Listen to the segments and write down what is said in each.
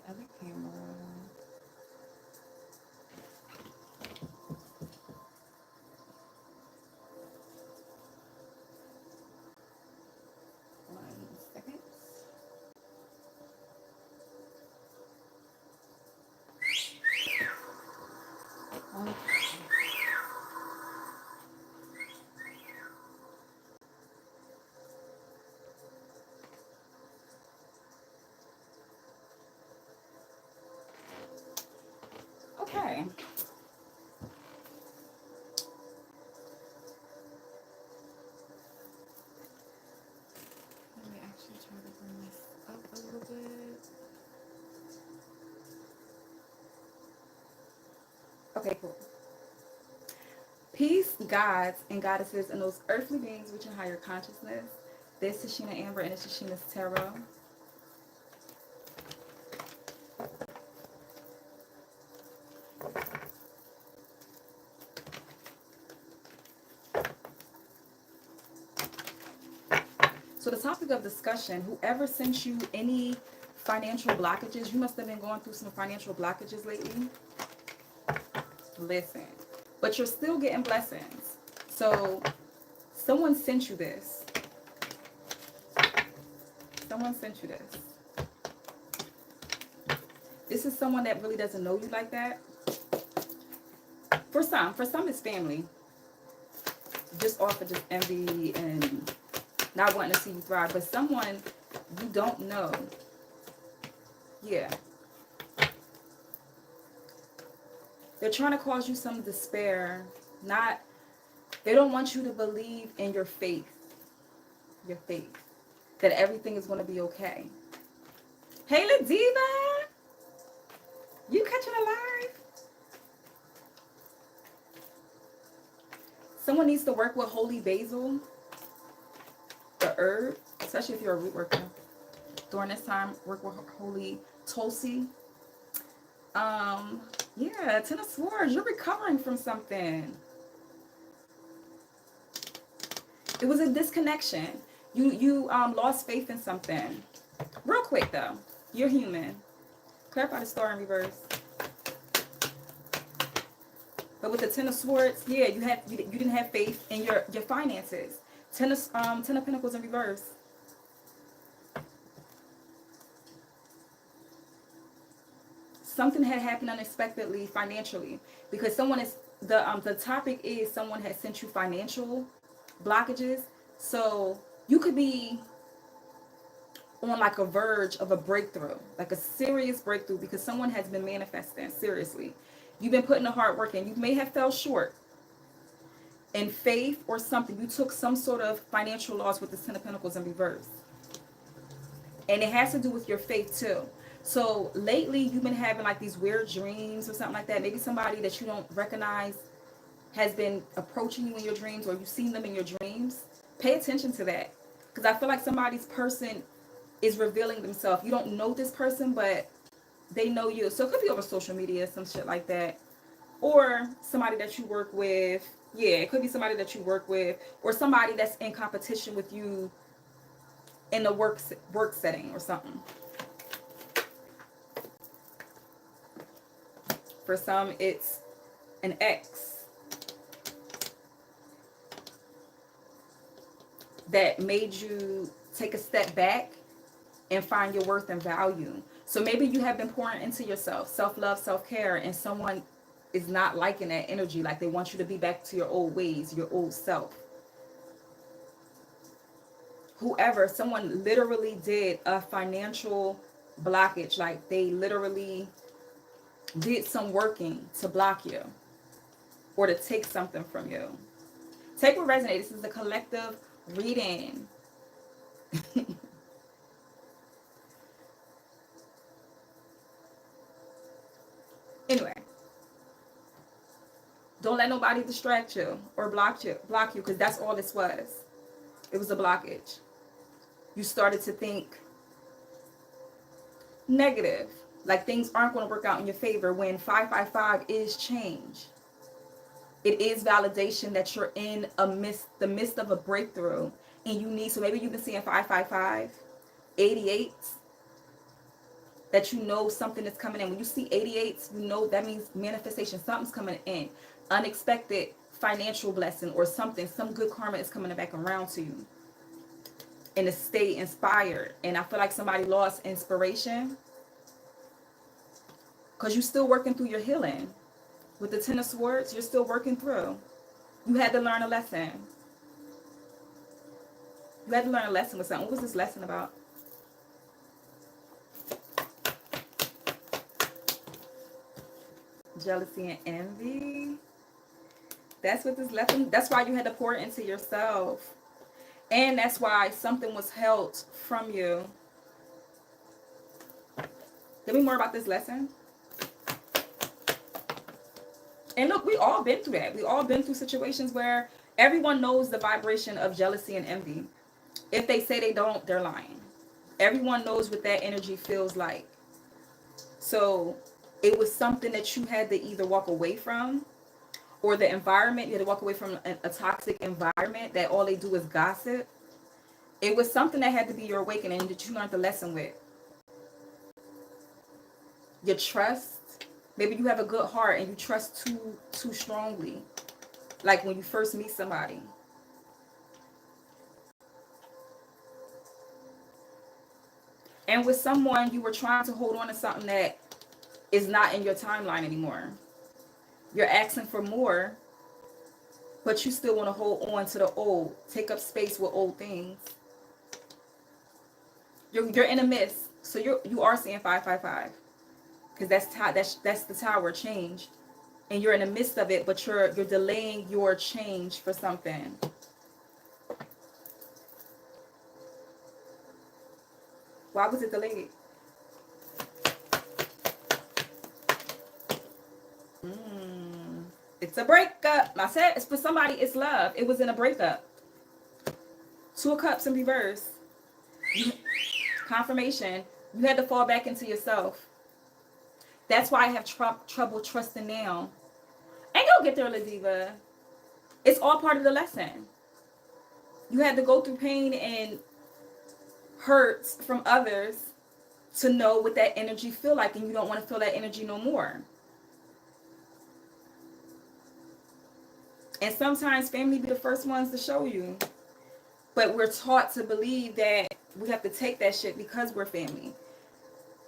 other camera. One second. Okay. Let me actually try to bring this up a little bit. Okay, cool. Peace, gods and goddesses, and those earthly beings which in higher consciousness. This is Sheena Amber, and this is Sheena's Tarot. So the topic of discussion, whoever sent you any financial blockages, you must have been going through some financial blockages lately. Listen, but you're still getting blessings. So someone sent you this. Someone sent you this. This is someone that really doesn't know you like that. For some it's family. Just off of just envy and not wanting to see you thrive. But someone you don't know. Yeah. They're trying to cause you some despair. They don't want you to believe in your faith. Your faith. That everything is going to be okay. Hey, Ladiva! You catching a live? Someone needs to work with holy basil. The herb. Especially if you're a root worker. During this time, work with holy tulsi. Yeah, Ten of Swords. You're recovering from something. It was a disconnection. You lost faith in something. Real quick though, you're human. Clarify the star in reverse. But with the Ten of Swords, yeah, you didn't have faith in your finances. Ten of Pentacles in reverse. Something had happened unexpectedly financially because someone is the topic is someone has sent you financial blockages. So you could be on like a verge of a breakthrough, like a serious breakthrough, because someone has been manifesting seriously. You've been putting the hard work in. You may have fell short in faith or something. You took some sort of financial loss with the Ten of Pentacles in reverse. And it has to do with your faith too. So lately you've been having like these weird dreams or something like that. Maybe somebody that you don't recognize has been approaching you in your dreams, or you've seen them in your dreams. Pay attention to that, because I feel like somebody's person is revealing themselves. You don't know this person, but they know you. So it could be over social media, some shit like that, or somebody that you work with. Yeah, it could be somebody that you work with, or somebody that's in competition with you in the work setting or something. For some, it's an ex that made you take a step back and find your worth and value. So maybe you have been pouring into yourself, self-love, self-care, and someone is not liking that energy. Like they want you to be back to your old ways, your old self. Whoever, someone literally did a financial blockage. Like they literally did some working to block you or to take something from you. Take what resonates. This is a collective reading. Anyway, don't let nobody distract you or block you, because that's all this was. It was a blockage. You started to think negative, like things aren't going to work out in your favor, when 555 is change. It is validation that you're in the midst of a breakthrough, and you need, so maybe you've been seeing 555, 88, that you know something is coming in. When you see 88s, you know that means manifestation. Something's coming in. Unexpected financial blessing or something. Some good karma is coming back around to you. And to stay inspired. And I feel like somebody lost inspiration because you're still working through your healing. With the Ten of Swords, you're still working through. You had to learn a lesson. You had to learn a lesson with something. What was this lesson about? Jealousy and envy. That's what this lesson, that's why you had to pour it into yourself. And that's why something was held from you. Tell me more about this lesson. And look, we all been through that. We all been through situations where everyone knows the vibration of jealousy and envy. If they say they don't, they're lying. Everyone knows what that energy feels like. So it was something that you had to either walk away from, or the environment. You had to walk away from a toxic environment that all they do is gossip. It was something that had to be your awakening that you learned the lesson with. Your trust. Maybe you have a good heart and you trust too strongly. Like when you first meet somebody. And with someone, you were trying to hold on to something that is not in your timeline anymore. You're asking for more, but you still want to hold on to the old. Take up space with old things. You're in a mist. So you are seeing 555. Because that's the tower change. And you're in the midst of it, but you're delaying your change for something. Why was it delayed? It's a breakup. I said it's for somebody, it's love. It was in a breakup. 2 of Cups in reverse. Confirmation. You had to fall back into yourself. That's why I have trouble trusting now. And you'll get there, La Diva. It's all part of the lesson. You had to go through pain and hurts from others to know what that energy feel like, and you don't want to feel that energy no more. And sometimes family be the first ones to show you. But we're taught to believe that we have to take that shit because we're family.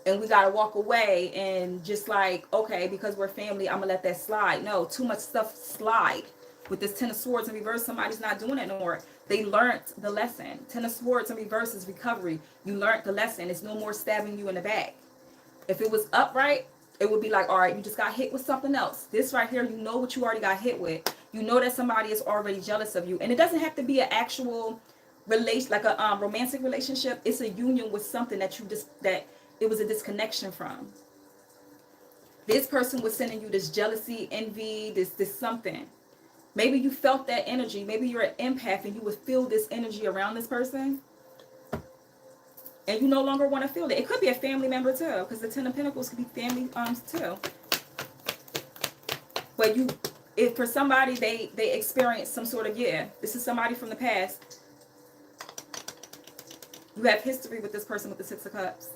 And we got to walk away and just like, okay, because we're family, I'm going to let that slide. No, too much stuff slide. With this Ten of Swords in reverse, somebody's not doing it no more. They learned the lesson. Ten of Swords in reverse is recovery. You learned the lesson. It's no more stabbing you in the back. If it was upright, it would be like, all right, you just got hit with something else. This right here, you know what you already got hit with. You know that somebody is already jealous of you. And it doesn't have to be an actual relation, like a romantic relationship. It's a union with something that that it was a disconnection from. This person was sending you this jealousy, envy, this something. Maybe you felt that energy. Maybe you're an empath and you would feel this energy around this person. And you no longer want to feel it. It could be a family member too, because the Ten of Pentacles could be family too. But if for somebody they experience some sort of, this is somebody from the past. You have history with this person with the Six of Cups.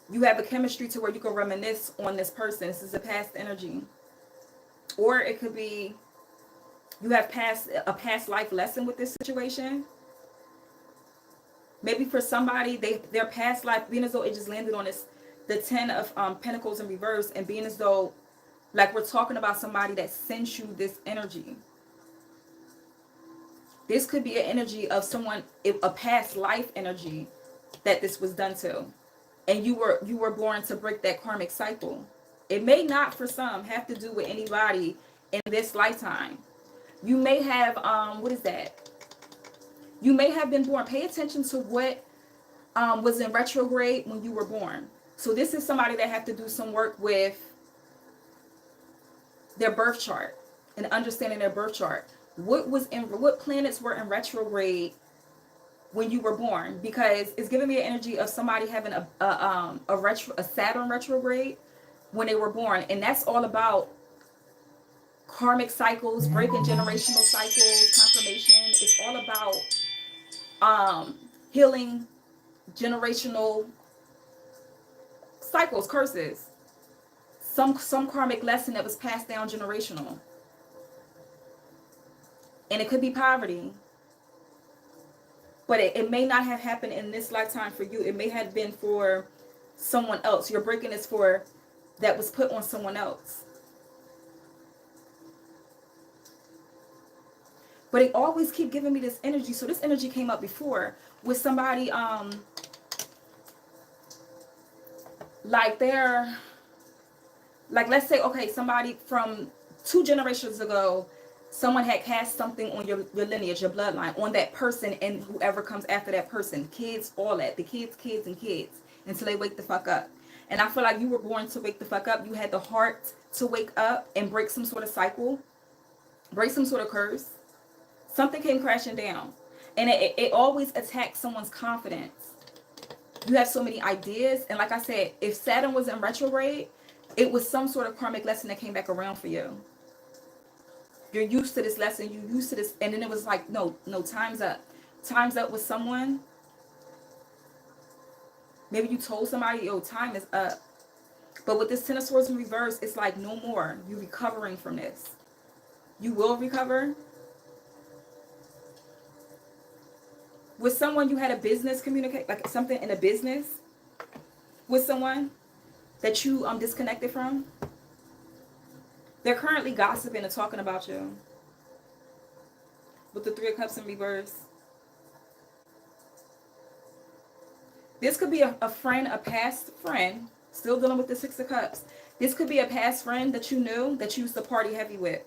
You have a chemistry to where you can reminisce on this person. This is a past energy. Or it could be you have a past life lesson with this situation. Maybe for somebody, their past life, being as though it just landed on the Ten of Pentacles in reverse, and being as though, like we're talking about somebody that sends you this energy. This could be an energy of someone, a past life energy that this was done to. And you were born to break that karmic cycle. It may not, for some, have to do with anybody in this lifetime. You may have, what is that? You may have been born. Pay attention to what was in retrograde when you were born. So this is somebody that have to do some work with their birth chart and understanding their birth chart. What planets were in retrograde when you were born? Because it's giving me an energy of somebody having a Saturn retrograde when they were born, and that's all about karmic cycles, breaking generational cycles, confirmation. It's all about healing generational cycles, curses, some karmic lesson that was passed down generational. And it could be poverty. But it may not have happened in this lifetime for you. It may have been for someone else. You're breaking this for that was put on someone else. But it always keep giving me this energy. So this energy came up before with somebody, like they're, like let's say, okay, somebody from 2 generations ago, someone had cast something on your lineage, your bloodline, on that person and whoever comes after that person. Kids, all that. The kids, and kids. Until they wake the fuck up. And I feel like you were born to wake the fuck up. You had the heart to wake up and break some sort of cycle. Break some sort of curse. Something came crashing down. And it always attacks someone's confidence. You have so many ideas. And like I said, if Saturn was in retrograde, it was some sort of karmic lesson that came back around for you. You're used to this lesson. You're used to this. And then it was like, no, time's up. Time's up with someone. Maybe you told somebody, yo, time is up. But with this 10 of Swords in reverse, it's like no more. You're recovering from this. You will recover. With someone you had a business communicate, like something in a business with someone that you disconnected from. They're currently gossiping and talking about you. With the 3 of Cups in reverse. This could be a friend, a past friend, still dealing with the 6 of Cups. This could be a past friend that you knew that you used to party heavy with.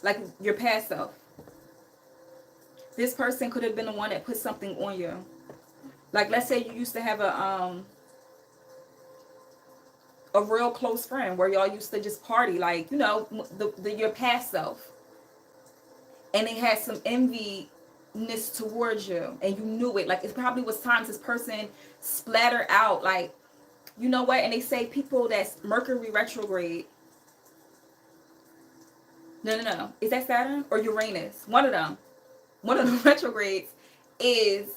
Like your past self. This person could have been the one that put something on you. Like let's say you used to have a real close friend where y'all used to just party, like, you know, your past self. And they had some enviness towards you and you knew it. Like it probably was times this person splattered out, like, you know what? And they say people that's Mercury retrograde. No. Is that Saturn or Uranus? One of them. One of the retrogrades is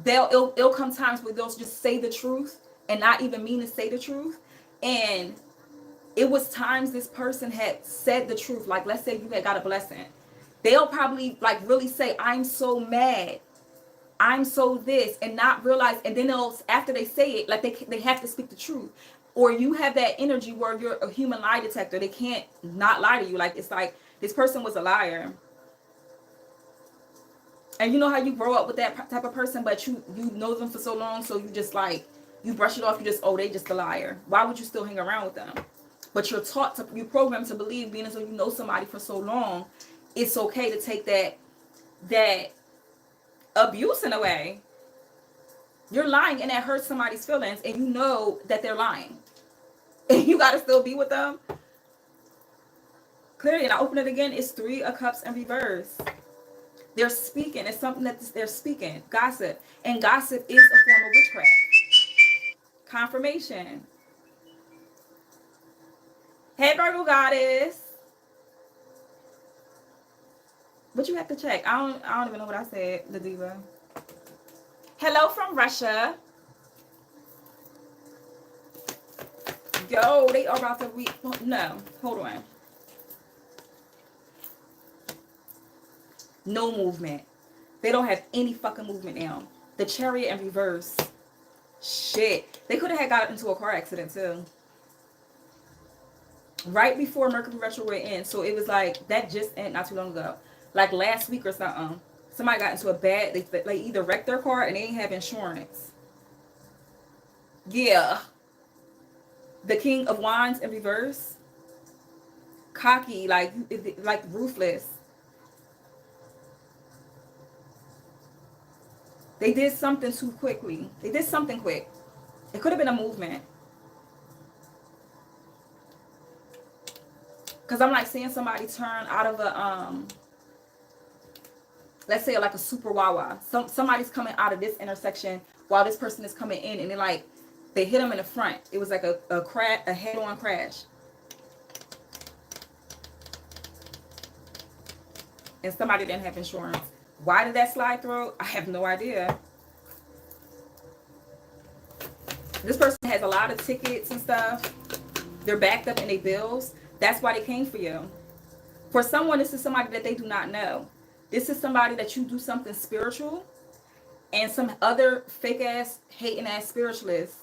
it'll come times where they'll just say the truth and not even mean to say the truth. And it was times this person had said the truth. Like let's say you had got a blessing. They'll probably like really say, I'm so mad. I'm so this, and not realize, and then they'll, after they say it, like they have to speak the truth. Or you have that energy where you're a human lie detector. They can't not lie to you. Like it's like this person was a liar. And you know how you grow up with that type of person, but you know them for so long, so you just like, you brush it off, you just, oh, they just a liar. Why would you still hang around with them? But you're taught to, you're programmed to believe, being as though you know somebody for so long, it's okay to take that abuse in a way. You're lying and that hurts somebody's feelings, and you know that they're lying. And you gotta still be with them. Clearly, and I open it again, it's 3 of Cups in reverse. They're speaking. It's something that they're speaking. Gossip. And gossip is a form of witchcraft. Confirmation. Hey, Virgo goddess. But you have to check. I don't even know what I said, the diva. Hello from Russia. Yo, they are about to no, hold on. No movement. They don't have any fucking movement now. The Chariot in reverse. Shit. They could have had got into a car accident too. Right before Mercury retrograde ends. So it was like, that just ended not too long ago. Like last week or something. Somebody got into a bad, they either wrecked their car and they didn't have insurance. Yeah. The King of Wands in reverse. Cocky, like ruthless. They did something too quickly. They did something quick. It could have been a movement. Because I'm like seeing somebody turn out of a, let's say like a super wawa. Somebody's coming out of this intersection while this person is coming in, and they hit them in the front. It was like a head-on crash. And somebody didn't have insurance. Why did that slide through? I have no idea. This person has a lot of tickets and stuff. They're backed up in their bills. That's why they came for you. For someone, this is somebody that they do not know. This is somebody that you do something spiritual, and some other fake ass, hating ass spiritualist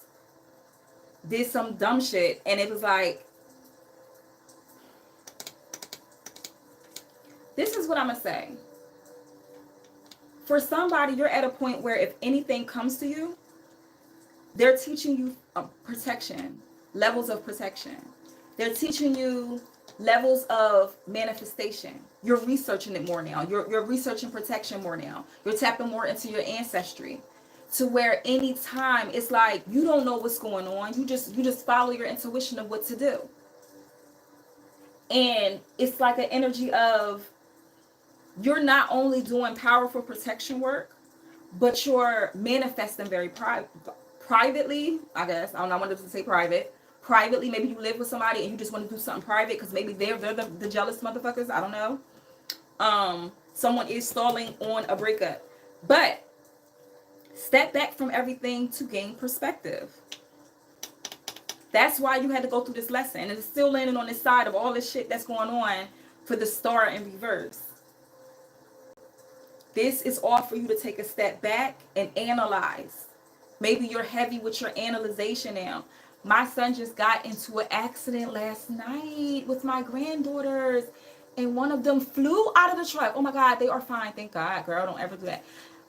did some dumb shit, and it was like, this is what I'm gonna say. For somebody, you're at a point where if anything comes to you, they're teaching you protection, levels of protection. They're teaching you levels of manifestation. You're researching it more now. You're researching protection more now. You're tapping more into your ancestry, to where anytime it's like you don't know what's going on. You just follow your intuition of what to do. And it's like an energy of, you're not only doing powerful protection work, but you're manifesting very privately, I guess. I don't know, I wanted to say private. Privately, maybe you live with somebody and you just want to do something private because maybe they're the jealous motherfuckers. I don't know. Someone is stalling on a breakup. But step back from everything to gain perspective. That's why you had to go through this lesson. And it's still landing on this side of all this shit that's going on for the star in reverse. This is all for you to take a step back and analyze. Maybe you're heavy with your analyzation now. My son just got into an accident last night with my granddaughters, and one of them flew out of the truck. Oh my God, they are fine. Thank God, girl. Don't ever do that.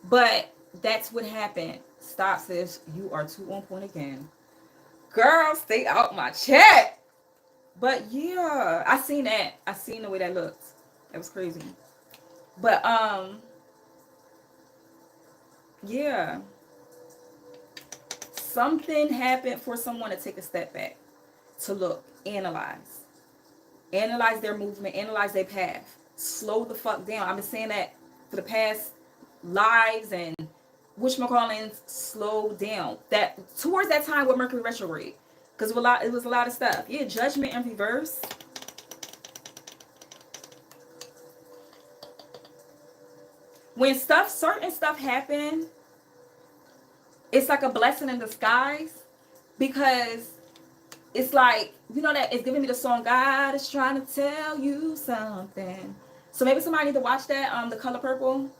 But that's what happened. Stop, sis. You are too on point again. Girl, stay out my chat. But yeah, I seen that. I seen the way that looked. That was crazy. But yeah. Something happened for someone to take a step back, to look, analyze their movement, analyze their path, slow the fuck down. I've been saying that for the past lives and whatchamacallins, slow down. That towards that time with Mercury retrograde, because it was a lot of stuff. Yeah, judgment in reverse. When certain stuff happen, it's like a blessing in disguise, because it's like, you know, that it's giving me the song, God is trying to tell you something. So maybe somebody need to watch that, The Color Purple.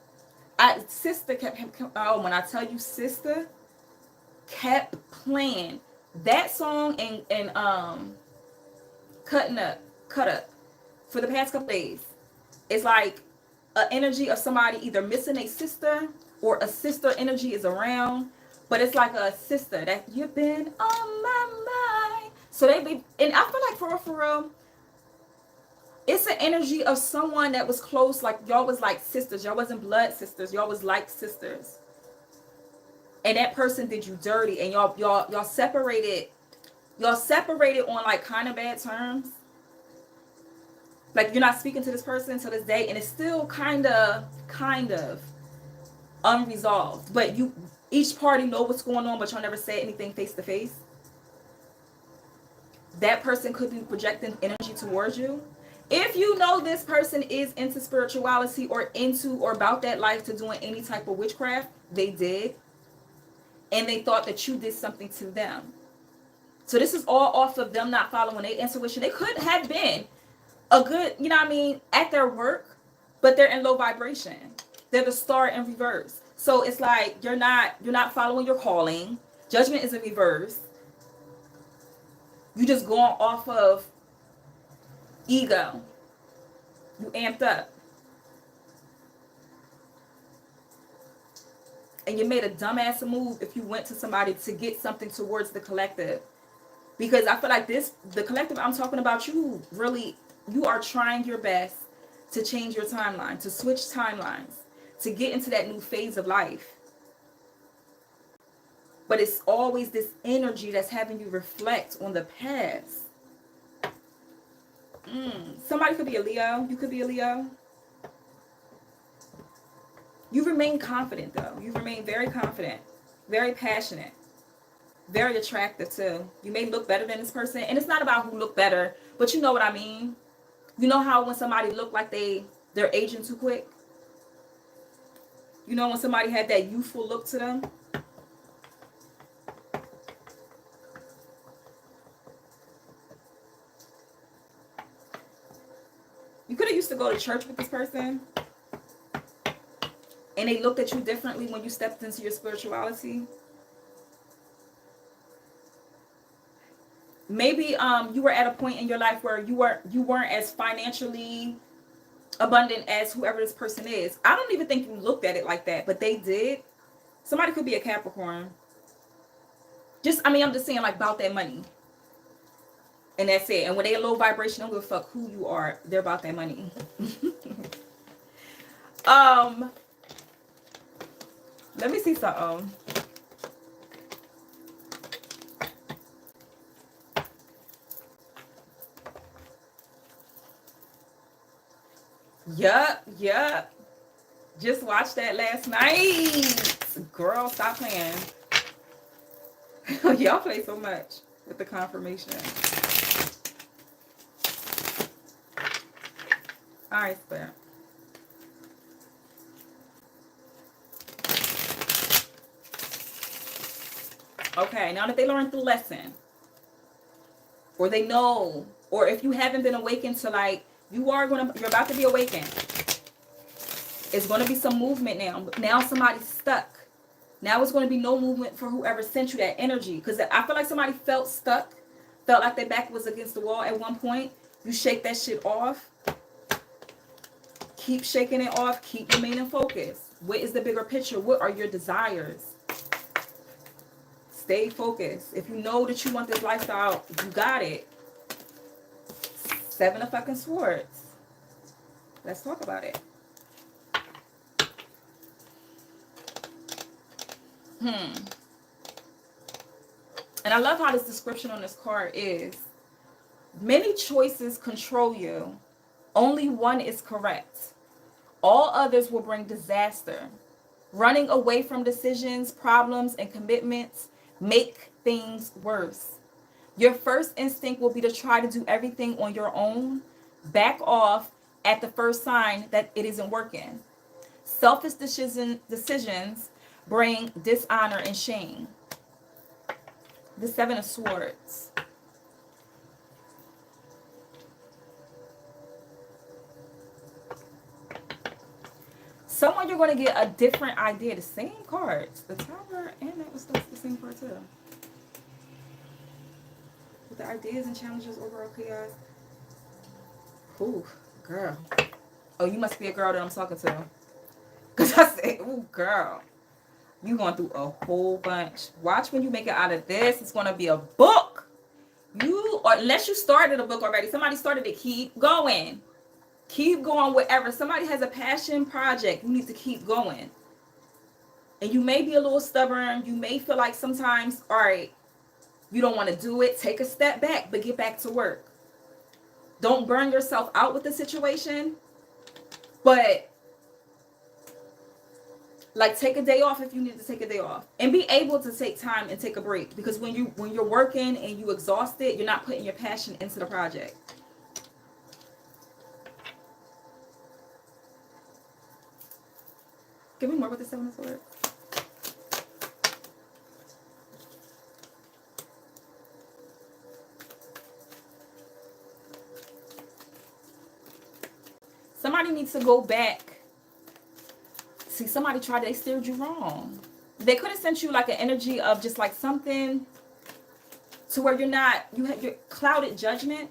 Sister kept, when I tell you, sister kept playing that song and cut up for the past couple days. It's like an energy of somebody either missing a sister or a sister energy is around. But it's like a sister that you've been on my mind. So they be, and I feel like for real, it's an energy of someone that was close, like y'all was like sisters. Y'all wasn't blood sisters. Y'all was like sisters. And that person did you dirty, and y'all separated. Y'all separated on like kind of bad terms. Like you're not speaking to this person to this day, and it's still kind of unresolved. But each party know what's going on, but y'all never say anything face to face. That person could be projecting energy towards you. If you know this person is into spirituality or about that life, to doing any type of witchcraft, they did. And they thought that you did something to them. So this is all off of them not following their intuition. They could have been a good, you know what I mean, at their work, but they're in low vibration. They're the star in reverse. So it's like you're not following your calling. Judgment is in reverse. You just going off of ego. You amped up. And you made a dumbass move if you went to somebody to get something towards the collective. Because I feel like the collective I'm talking about, you are trying your best to change your timeline, to switch timelines, to get into that new phase of life. But it's always this energy that's having you reflect on the past. Somebody could be a Leo. You could be a Leo. You remain confident, though. You remain very confident, very passionate, very attractive, too. You may look better than this person. And it's not about who look better, but you know what I mean. You know how when somebody look like they're aging too quick? You know when somebody had that youthful look to them? used to go to church with this person and they looked at you differently when you stepped into your spirituality. Maybe you were at a point in your life where you weren't as financially abundant as whoever this person is. I don't even think you looked at it like that, but they did. Somebody could be a Capricorn. I'm just saying, like, about that money. And that's it. And when they low vibration, don't give a fuck who you are. They're about that money. Let me see something. Yup. Just watched that last night. Girl, stop playing. Y'all play so much with the confirmation. Alright, Spirit. Okay, now that they learned the lesson, or they know, or if you haven't been awakened to, like, you're about to be awakened. It's going to be some movement now. Now somebody's stuck. Now it's going to be no movement for whoever sent you that energy. Because I feel like somebody felt stuck, felt like their back was against the wall at one point. You shake that shit off. Keep shaking it off. Keep remaining focused. What is the bigger picture? What are your desires? Stay focused. If you know that you want this lifestyle, you got it. 7 of fucking swords. Let's talk about it. And I love how this description on this card is, many choices control you. Only one is correct. All others will bring disaster. Running away from decisions, problems, and commitments make things worse. Your first instinct will be to try to do everything on your own. Back off at the first sign that it isn't working. Selfish decisions bring dishonor and shame. The 7 of Swords. Someone you're going to get a different idea. The same cards. The Tower and that was the same card too. With the ideas and challenges, overall chaos. Ooh, girl. Oh, you must be a girl that I'm talking to. Because I said, ooh, girl. You going through a whole bunch. Watch when you make it out of this. It's going to be a book. Unless you started a book already. Somebody started it. Keep going. Keep going whatever. Somebody has a passion project. You need to keep going. And you may be a little stubborn. You may feel like sometimes, all right, you don't want to do it. Take a step back, but get back to work. Don't burn yourself out with the situation. But like, take a day off if you need to take a day off, and be able to take time and take a break, because when you're working and you exhausted, you're not putting your passion into the project. Give me more with the 7 of Swords. Somebody needs to go back. See, somebody they steered you wrong. They could have sent you like an energy of just like something to where you have your clouded judgment.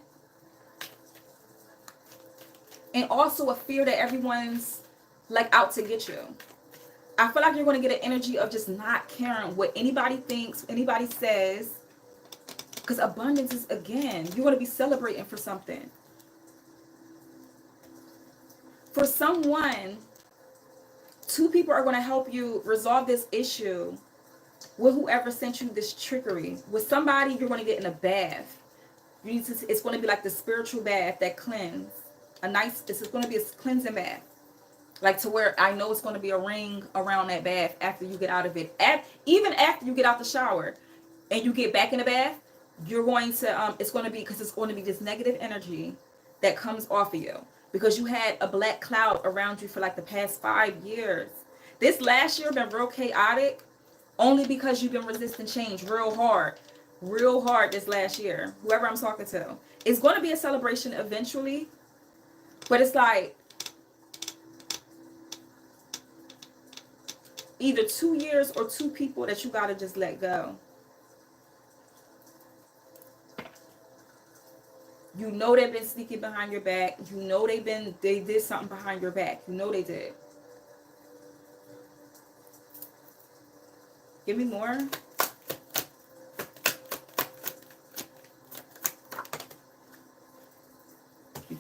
And also a fear that everyone's like out to get you. I feel like you're going to get an energy of just not caring what anybody thinks, anybody says. Because abundance is, again, you're going to be celebrating for something. For someone, 2 people are going to help you resolve this issue with whoever sent you this trickery. With somebody, you're going to get in a bath. It's going to be like the spiritual bath that cleanse. It's going to be a cleansing bath. Like, to where I know it's going to be a ring around that bath after you get out of it. Even after you get out the shower and you get back in the bath, you're going to, it's going to be this negative energy that comes off of you. Because you had a black cloud around you for like the past 5 years. This last year been real chaotic, only because you've been resisting change real hard this last year. Whoever I'm talking to. It's going to be a celebration eventually. But it's like either 2 years or 2 people that you gotta just let go. You know they've been sneaking behind your back. You know they did something behind your back. You know they did. Give me more.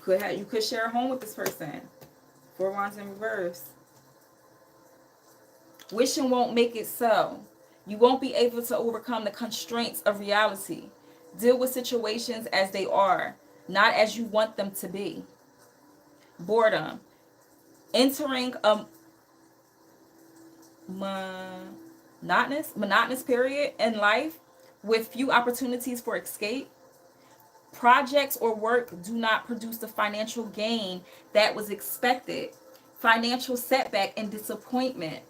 You could share a home with this person. 4 wands in reverse. Wishing won't make it so. You won't be able to overcome the constraints of reality. Deal with situations as they are, not as you want them to be. Boredom. Entering a monotonous period in life with few opportunities for escape. Projects or work do not produce the financial gain that was expected. Financial setback and disappointment.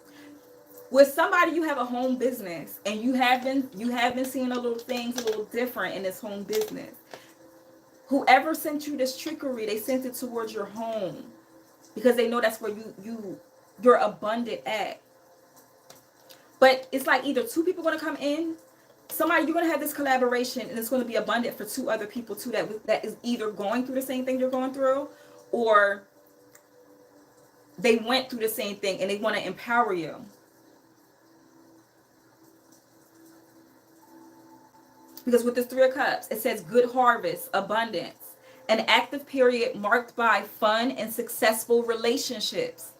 With somebody, you have a home business, and you have been seeing a little things a little different in this home business. Whoever sent you this trickery, they sent it towards your home because they know that's where you're abundant at. But it's like either 2 people are going to come in, somebody, you're going to have this collaboration, and it's going to be abundant for 2 other people too that is either going through the same thing you're going through, or they went through the same thing and they want to empower you. Because with this 3 of Cups, it says good harvest, abundance, an active period marked by fun and successful relationships,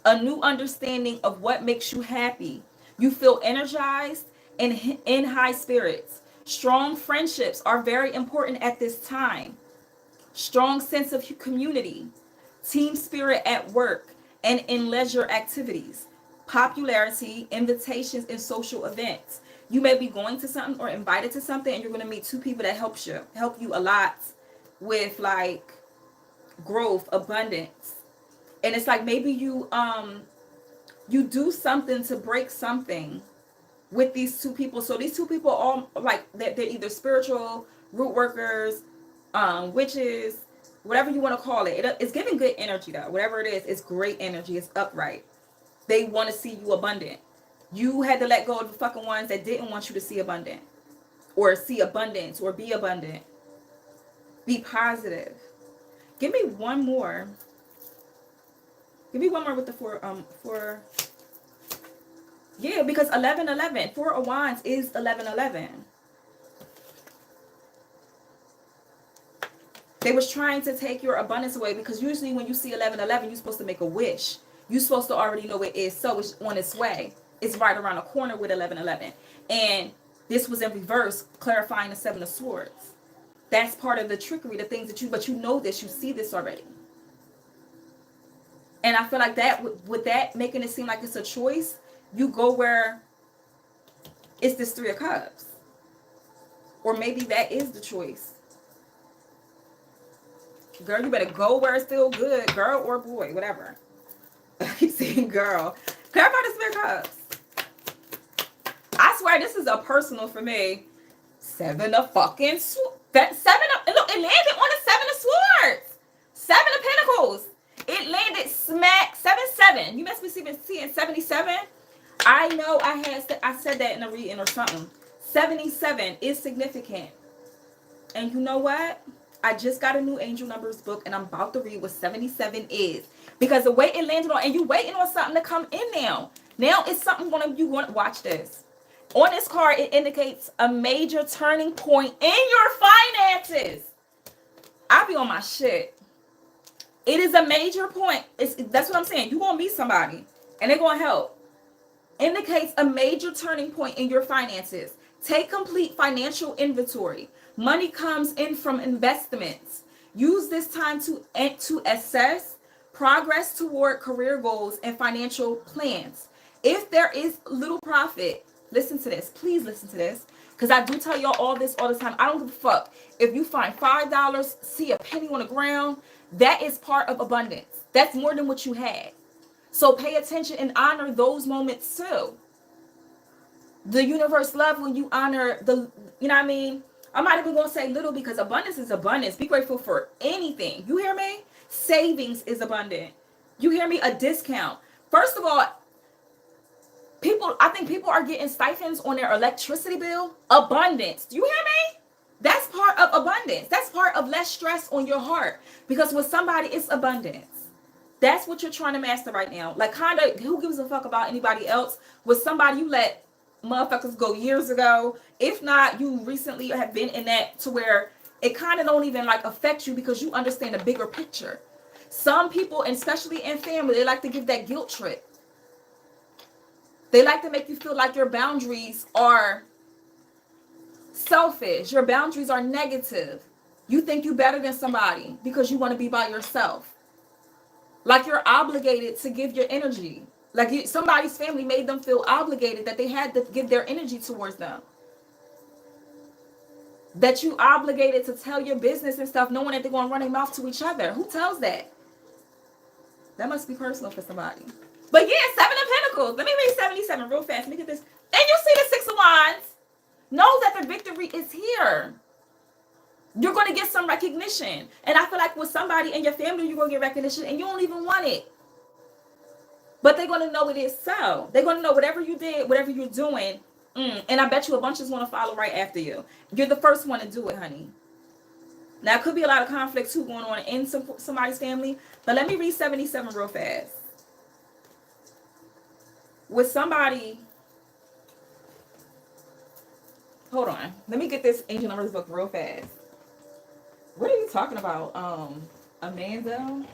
a new understanding of what makes you happy. You feel energized and in high spirits. Strong friendships are very important at this time. Strong sense of community, team spirit at work and in leisure activities, popularity, invitations, and social events. You may be going to something or invited to something, and you're going to meet 2 people that help you a lot with like growth, abundance. And it's like maybe you do something to break something with these 2 people. So these 2 people all like they're either spiritual root workers, witches, whatever you want to call it. It's giving good energy though. Whatever it is, it's great energy. It's upright. They want to see you abundant. You had to let go of the fucking ones that didn't want you to see abundant, or see abundance, or be abundant. Be positive. Give me one more. Give me one more with the 4. Yeah, because 11:11, 4 of Wands is 11:11. They was trying to take your abundance away, because usually when you see 11:11, you're supposed to make a wish. You're supposed to already know it is so. It's on its way. It's right around the corner with 11:11. And this was in reverse, clarifying the 7 of Swords. That's part of the trickery, the things that but you know this, you see this already. And I feel like that, with that making it seem like it's a choice, you go where it's this 3 of Cups. Or maybe that is the choice. Girl, you better go where it's still good, girl or boy, whatever. I keep saying girl. Clarify the 3 of Cups. I swear this is a personal for me. 7 of fucking swords. That 7 of, look, it landed on the 7 of Swords. 7 of Pentacles. It landed smack 7-7. You must be seeing 77. I know I said that in a reading or something. 77 is significant. And you know what? I just got a new angel numbers book, and I'm about to read what 77 is. Because the way it landed on, and you waiting on something to come in now. Now it's something you want to watch this. On this card, it indicates a major turning point in your finances. I be on my shit. It is a major point. That's what I'm saying. You're going to meet somebody, and they're going to help. Indicates a major turning point in your finances. Take complete financial inventory. Money comes in from investments. Use this time to assess progress toward career goals and financial plans. If there is little profit, listen to this. Please listen to this. Because I do tell y'all all this all the time. I don't give a fuck. If you find $5, see a penny on the ground, that is part of abundance. That's more than what you had. So pay attention and honor those moments too. The universe love when you honor the, you know what I mean? I'm not even going to say little, because abundance is abundance. Be grateful for anything. You hear me? Savings is abundant. You hear me? A discount. First of all, I think people are getting stipends on their electricity bill. Abundance. Do you hear me? That's part of abundance. That's part of less stress on your heart. Because with somebody, it's abundance. That's what you're trying to master right now. Like, kind of, who gives a fuck about anybody else? With somebody, you let motherfuckers go years ago. If not, you recently have been in that to where it kind of don't even like affect you because you understand the bigger picture. Some people, especially in family, they like to give that guilt trip. They like to make you feel like your boundaries are selfish. Your boundaries are negative. You think you better than somebody because you want to be by yourself. Like you're obligated to give your energy. Like somebody's family made them feel obligated that they had to give their energy towards them. That you obligated to tell your business and stuff knowing that they're going to run their mouth to each other. Who tells that? That must be personal for somebody. But yeah, 7 of Pentacles. Let me read 77 real fast. Let me get this. And you see the 6 of Wands. Know that the victory is here. You're going to get some recognition. And I feel like with somebody in your family, you're going to get recognition and you don't even want it. But they're going to know it is so. They're going to know whatever you did, whatever you're doing. And I bet you a bunch is going to follow right after you. You're the first one to do it, honey. Now, it could be a lot of conflict too going on in somebody's family. But let me read 77 real fast. With somebody, hold on. Let me get this Angel Numbers book real fast. What are you talking about? Amanda?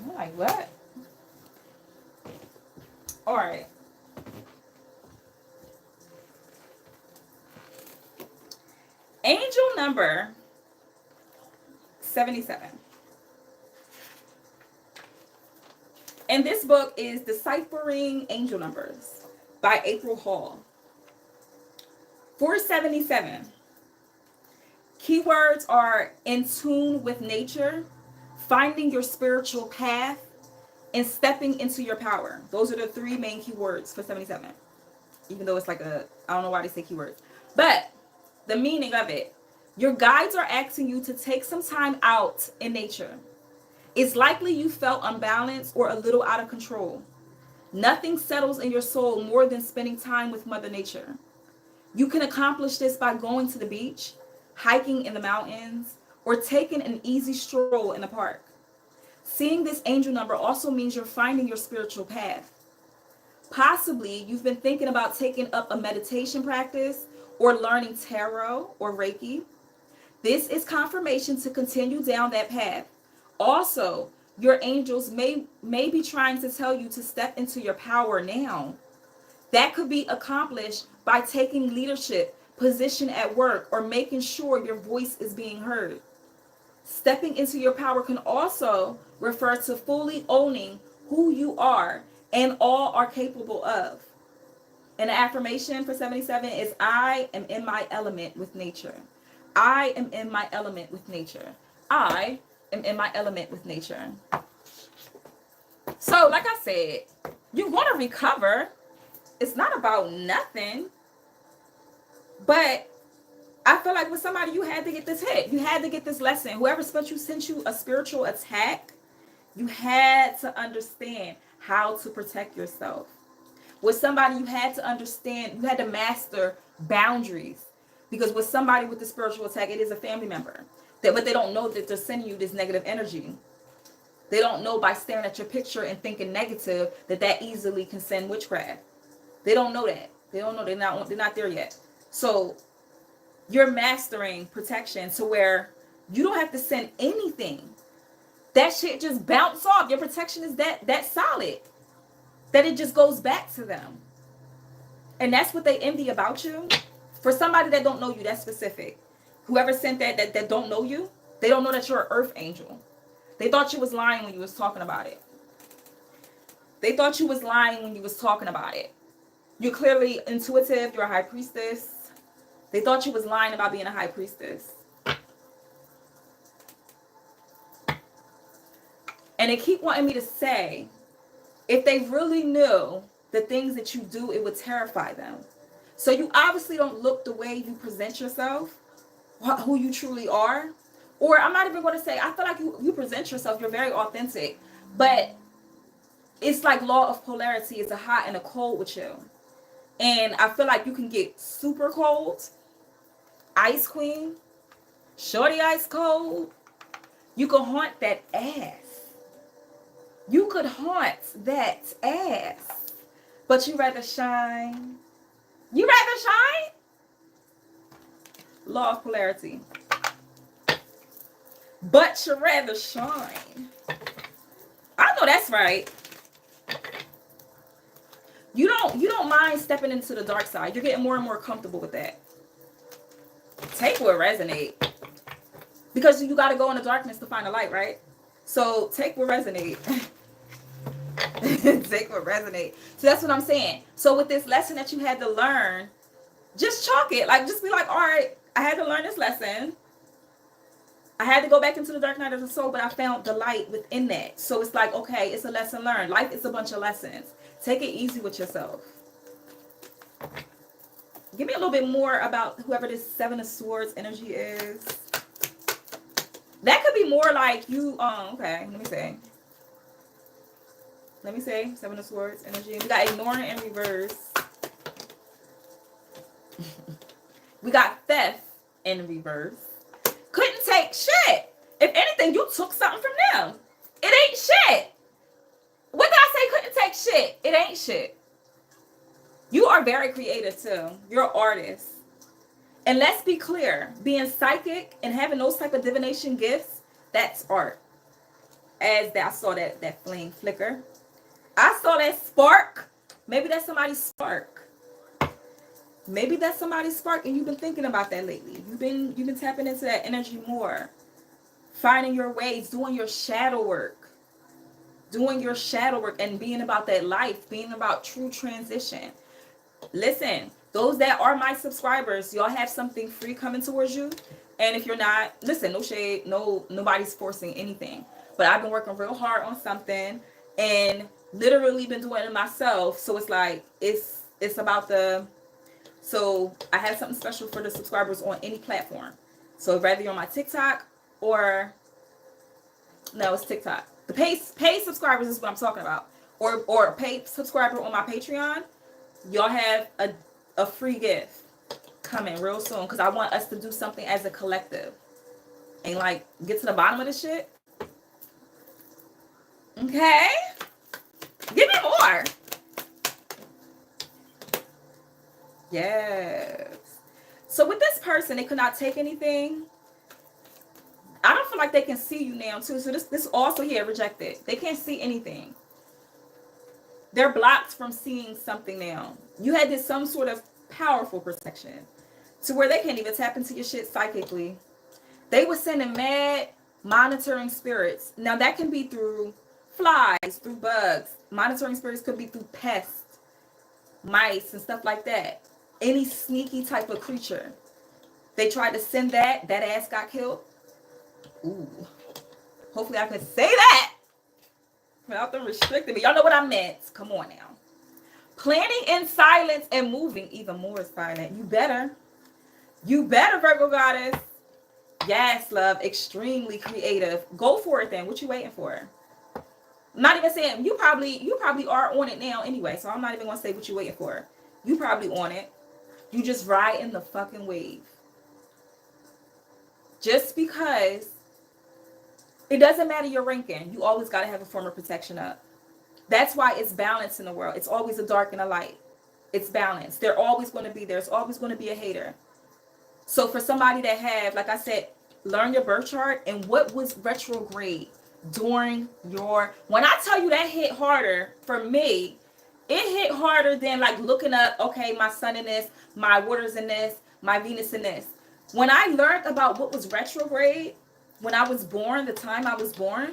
I'm like, what? All right. Angel number 77. And this book is Deciphering Angel Numbers by April Hall. 477. Keywords are in tune with nature, finding your spiritual path, and stepping into your power. Those are the 3 main keywords for 77. Even though it's like I don't know why they say keywords. But the meaning of it, your guides are asking you to take some time out in nature. It's likely you felt unbalanced or a little out of control. Nothing settles in your soul more than spending time with Mother Nature. You can accomplish this by going to the beach, hiking in the mountains, or taking an easy stroll in the park. Seeing this angel number also means you're finding your spiritual path. Possibly you've been thinking about taking up a meditation practice or learning tarot or Reiki. This is confirmation to continue down that path. Also, your angels may be trying to tell you to step into your power now. That could be accomplished by taking leadership position at work or making sure your voice is being heard. Stepping into your power can also refer to fully owning who you are and all are capable of. And the affirmation for 77 is I am in my element with nature. I am in my element with nature. I am in my element with nature. So, like I said, you want to recover. It's not about nothing. But I feel like with somebody, you had to get this hit. You had to get this lesson. Whoever sent you a spiritual attack, you had to understand how to protect yourself. With somebody, you had to understand, you had to master boundaries. Because with somebody with the spiritual attack, it is a family member. But they don't know that they're sending you this negative energy. They don't know by staring at your picture and thinking negative that easily can send witchcraft. They don't know that. They don't know. They're not there yet. So you're mastering protection to where you don't have to send anything. That shit just bounce off. Your protection is that solid that it just goes back to them. And that's what they envy about you. For somebody that don't know you, that's specific. Whoever sent that don't know you, they don't know that you're an earth angel. They thought you was lying when you was talking about it. They thought you was lying when you was talking about it. You're clearly intuitive. You're a high priestess. They thought you was lying about being a high priestess. And they keep wanting me to say, if they really knew the things that you do, it would terrify them. So you obviously don't look the way you present yourself, who you truly are, or I'm not even going to say, I feel like you present yourself, you're very authentic, but it's like law of polarity. It's a hot and a cold with you. And I feel like you can get super cold, ice queen, shorty ice cold. You can haunt that ass. You could haunt that ass. But you rather shine. You rather shine? Law of polarity. But you rather shine. I know that's right. You don't mind stepping into the dark side. You're getting more and more comfortable with that. Take what resonate. Because you got to go in the darkness to find the light, right? So take what resonate. Take what resonate. So that's what I'm saying. So with this lesson that you had to learn, just chalk it. Like, just be like, all right, I had to learn this lesson. I had to go back into the dark night of the soul, but I found the light within that. So it's like, okay, it's a lesson learned. Life is a bunch of lessons. Take it easy with yourself. Give me a little bit more about whoever this Seven of Swords energy is. That could be more like you, okay, let me see. Let me see, Seven of Swords energy. We got ignoring in reverse. We got theft in reverse. Couldn't take shit. If anything, you took something from them. It ain't shit. What did I say? Couldn't take shit. It ain't shit. You are very creative too. You're an artist. And let's be clear, being psychic and having those type of divination gifts, that's art. As that, I saw that flame flicker. I saw that spark. Maybe that's somebody's spark. Maybe that's somebody's spark, and you've been thinking about that lately. You've been tapping into that energy more. Finding your ways, doing your shadow work. Doing your shadow work and being about that life, being about true transition. Listen, those that are my subscribers, y'all have something free coming towards you. And if you're not, listen, no shade, nobody's forcing anything. But I've been working real hard on something and literally been doing it myself. So it's like, it's about the, so I have something special for the subscribers on any platform. So whether you're on my TikTok or, no, it's TikTok. The paid subscribers is what I'm talking about. Or a paid subscriber on my Patreon, y'all have a free gift coming real soon. Because I want us to do something as a collective. And like, get to the bottom of this shit. Okay? Give me more. Yes. So with this person, they could not take anything. I don't feel like they can see you now too. So this also here, rejected. They can't see anything. They're blocked from seeing something now. You had this some sort of powerful protection to where they can't even tap into your shit psychically. They were sending mad monitoring spirits. Now that can be through flies, through bugs. Monitoring spirits could be through pests, mice, and stuff like that. Any sneaky type of creature. They tried to send that ass got killed. Ooh. Hopefully I could say that without them restricting me. Y'all know what I meant. Come on now. Planning in silence and moving even more silent. You better. You better, Virgo goddess. Yes, love. Extremely creative. Go for it then. What you waiting for? I'm not even saying you probably are on it now anyway. So I'm not even gonna say what you waiting for. You probably on it. You just riding the fucking wave. Just because it doesn't matter your ranking, you always got to have a form of protection up. That's why it's balance in the world. It's always a dark and a light. It's balance. They're always going to be there. There's always going to be a hater. So for somebody that have, like I said, learn your birth chart and what was retrograde during your, when I tell you that hit harder for me, it hit harder than like looking up, okay, my sun in this, my waters in this, my Venus in this. When I learned about what was retrograde, when I was born, the time I was born,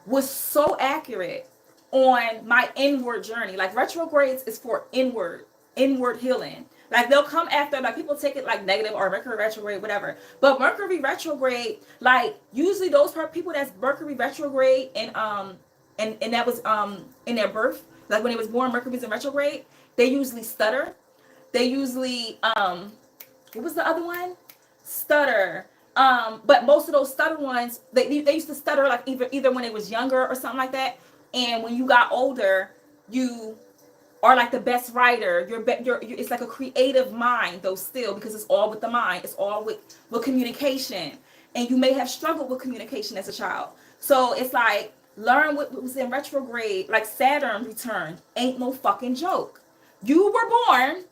was so accurate on my inward journey. Like retrogrades is for inward healing. Like they'll come after, like people take it like negative or Mercury retrograde, whatever. But Mercury retrograde, like usually those people that's Mercury retrograde and that was in their birth, like when they was born, Mercury's in retrograde, they usually stutter. They usually what was the other one? Stutter. But most of those stutter ones, they used to stutter like either when they was younger or something like that. And when you got older, you are like the best writer. You're it's like a creative mind though still, because it's all with the mind. It's all with communication. And you may have struggled with communication as a child. So it's like, learn what was in retrograde, like Saturn return. Ain't no fucking joke. You were born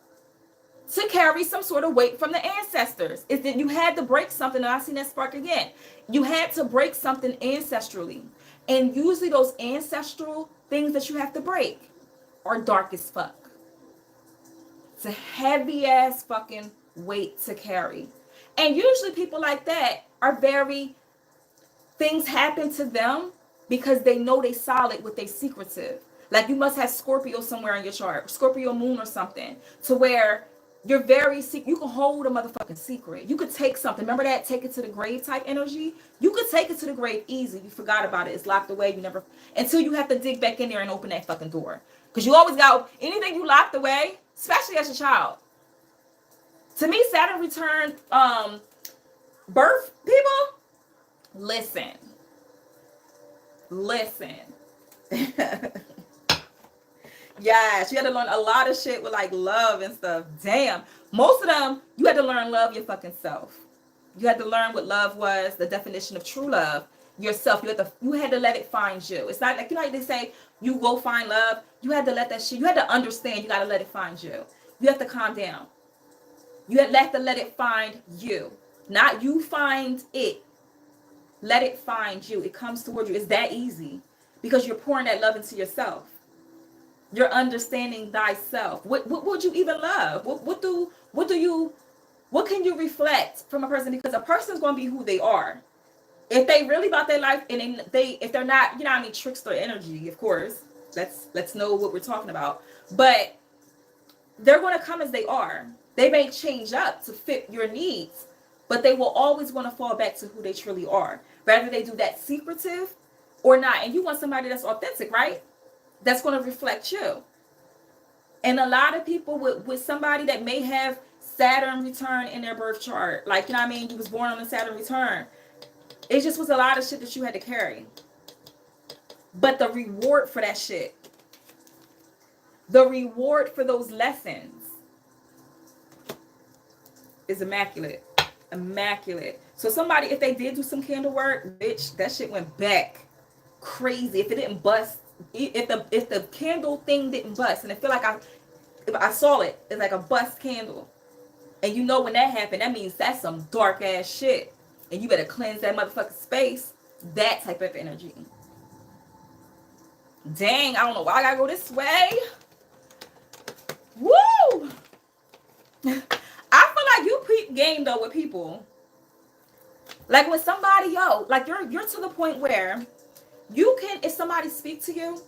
to carry some sort of weight from the ancestors. Is that you had to break something, and I seen that spark again. You had to break something ancestrally. And usually those ancestral things that you have to break are dark as fuck. It's a heavy ass fucking weight to carry. And usually people like that are very, things happen to them because they know they solid with they secretive. Like you must have Scorpio somewhere in your chart, Scorpio moon or something, to where you're very, you can hold a motherfucking secret. You could take something. Remember that take it to the grave type energy? You could take it to the grave easy. You forgot about it. It's locked away. You never, until you have to dig back in there and open that fucking door. Because you always got anything you locked away, especially as a child. To me, Saturn return, birth people, listen. Yes, you had to learn a lot of shit with like love and stuff. Damn. Most of them, you had to learn love your fucking self. You had to learn what love was, the definition of true love, yourself. You had to let it find you. It's not like, you know, like they say, you go find love. You had to let that shit, you had to understand, you got to let it find you. You have to calm down. You have to let it find you. Not you find it. Let it find you. It comes toward you. It's that easy because you're pouring that love into yourself. You're understanding thyself. What would you even love? What can you reflect from a person? Because a person's going to be who they are. If they really about their life, and if they're not, you know what I mean, trickster energy, of course. Let's know what we're talking about. But they're going to come as they are. They may change up to fit your needs, but they will always want to fall back to who they truly are. Whether they do that secretive or not. And you want somebody that's authentic, right? That's going to reflect you. And a lot of people with somebody that may have Saturn return in their birth chart, like, you know what I mean, you was born on a Saturn return, it just was a lot of shit that you had to carry. But the reward for that shit, the reward for those lessons is immaculate. Immaculate. So somebody, if they did do some candle work, bitch, that shit went back crazy. If it didn't bust, if the candle thing didn't bust, and I feel like if I saw it, it's like a bust candle. And you know when that happened, that means that's some dark ass shit. And you better cleanse that motherfucking space. That type of energy. Dang, I don't know why I gotta go this way. Woo! I feel like you peep game though with people. Like when somebody, like you're to the point where you can, if somebody speak to you,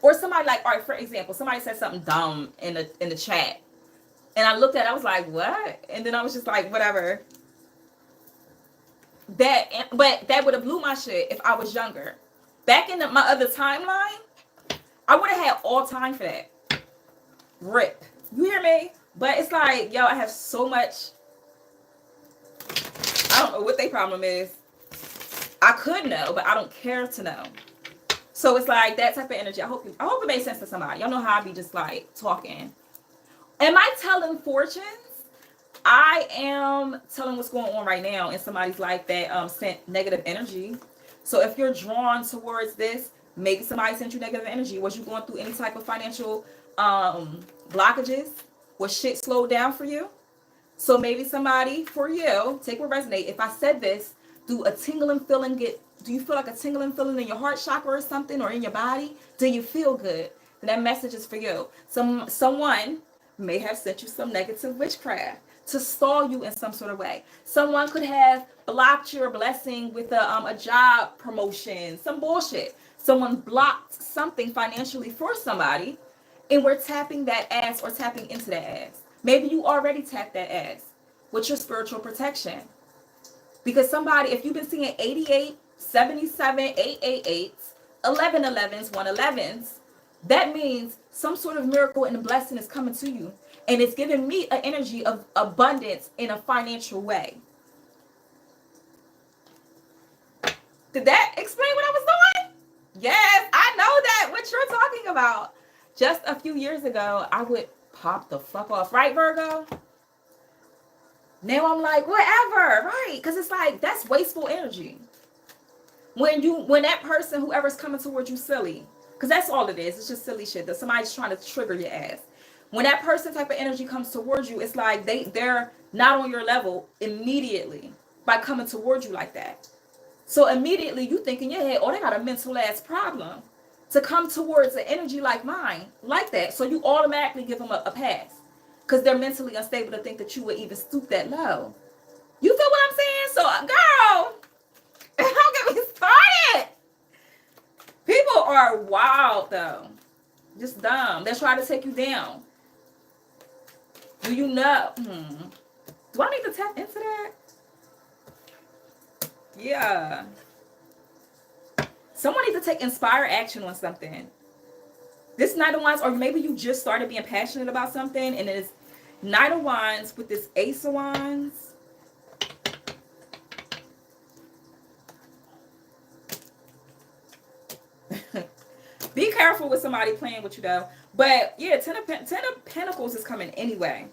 or somebody like, all right, for example, somebody said something dumb in the chat, and I looked at it, I was like, what? And then I was just like, whatever. But that would have blew my shit if I was younger. Back in my other timeline, I would have had all time for that. Rip. You hear me? But it's like, yo, I have so much. I don't know what their problem is. I could know, but I don't care to know. So it's like that type of energy. I hope it made sense to somebody. Y'all know how I be just like talking. Am I telling fortunes? I am telling what's going on right now in somebody's life that sent negative energy. So if you're drawn towards this, maybe somebody sent you negative energy. Was you going through any type of financial blockages? Was shit slowed down for you? So maybe somebody for you, take what resonate. If I said this, do you feel like a tingling feeling in your heart chakra or something, or in your body? Do you feel good? Then that message is for you. Someone may have sent you some negative witchcraft to stall you in some sort of way. Someone could have blocked your blessing with a job promotion, some bullshit. Someone blocked something financially for somebody, and we're tapping that ass or tapping into that ass. Maybe you already tapped that ass with your spiritual protection. Because somebody, if you've been seeing 88, 77, 888s, 1111s, 111s, that means some sort of miracle and a blessing is coming to you. And it's giving me an energy of abundance in a financial way. Did that explain what I was doing? Yes, I know that what you're talking about. Just a few years ago, I would pop the fuck off, right, Virgo? Now I'm like, whatever, right? Because it's like, that's wasteful energy. When that person, whoever's coming towards you silly, because that's all it is. It's just silly shit that somebody's trying to trigger your ass. When that person type of energy comes towards you, it's like they're not on your level immediately by coming towards you like that. So immediately you think in your head, oh, they got a mental ass problem to come towards an energy like mine, like that. So you automatically give them a pass because they're mentally unstable to think that you would even stoop that low. You feel what I'm saying? So, girl, don't get me started. People are wild, though. Just dumb. They're trying to take you down. Do you know? Do I need to tap into that? Yeah. Someone needs to take inspired action on something. This Knight of Wands, or maybe you just started being passionate about something, and it's Knight of Wands with this Ace of Wands. Be careful with somebody playing with you, though. But, yeah, Ten of Pentacles is coming anyway.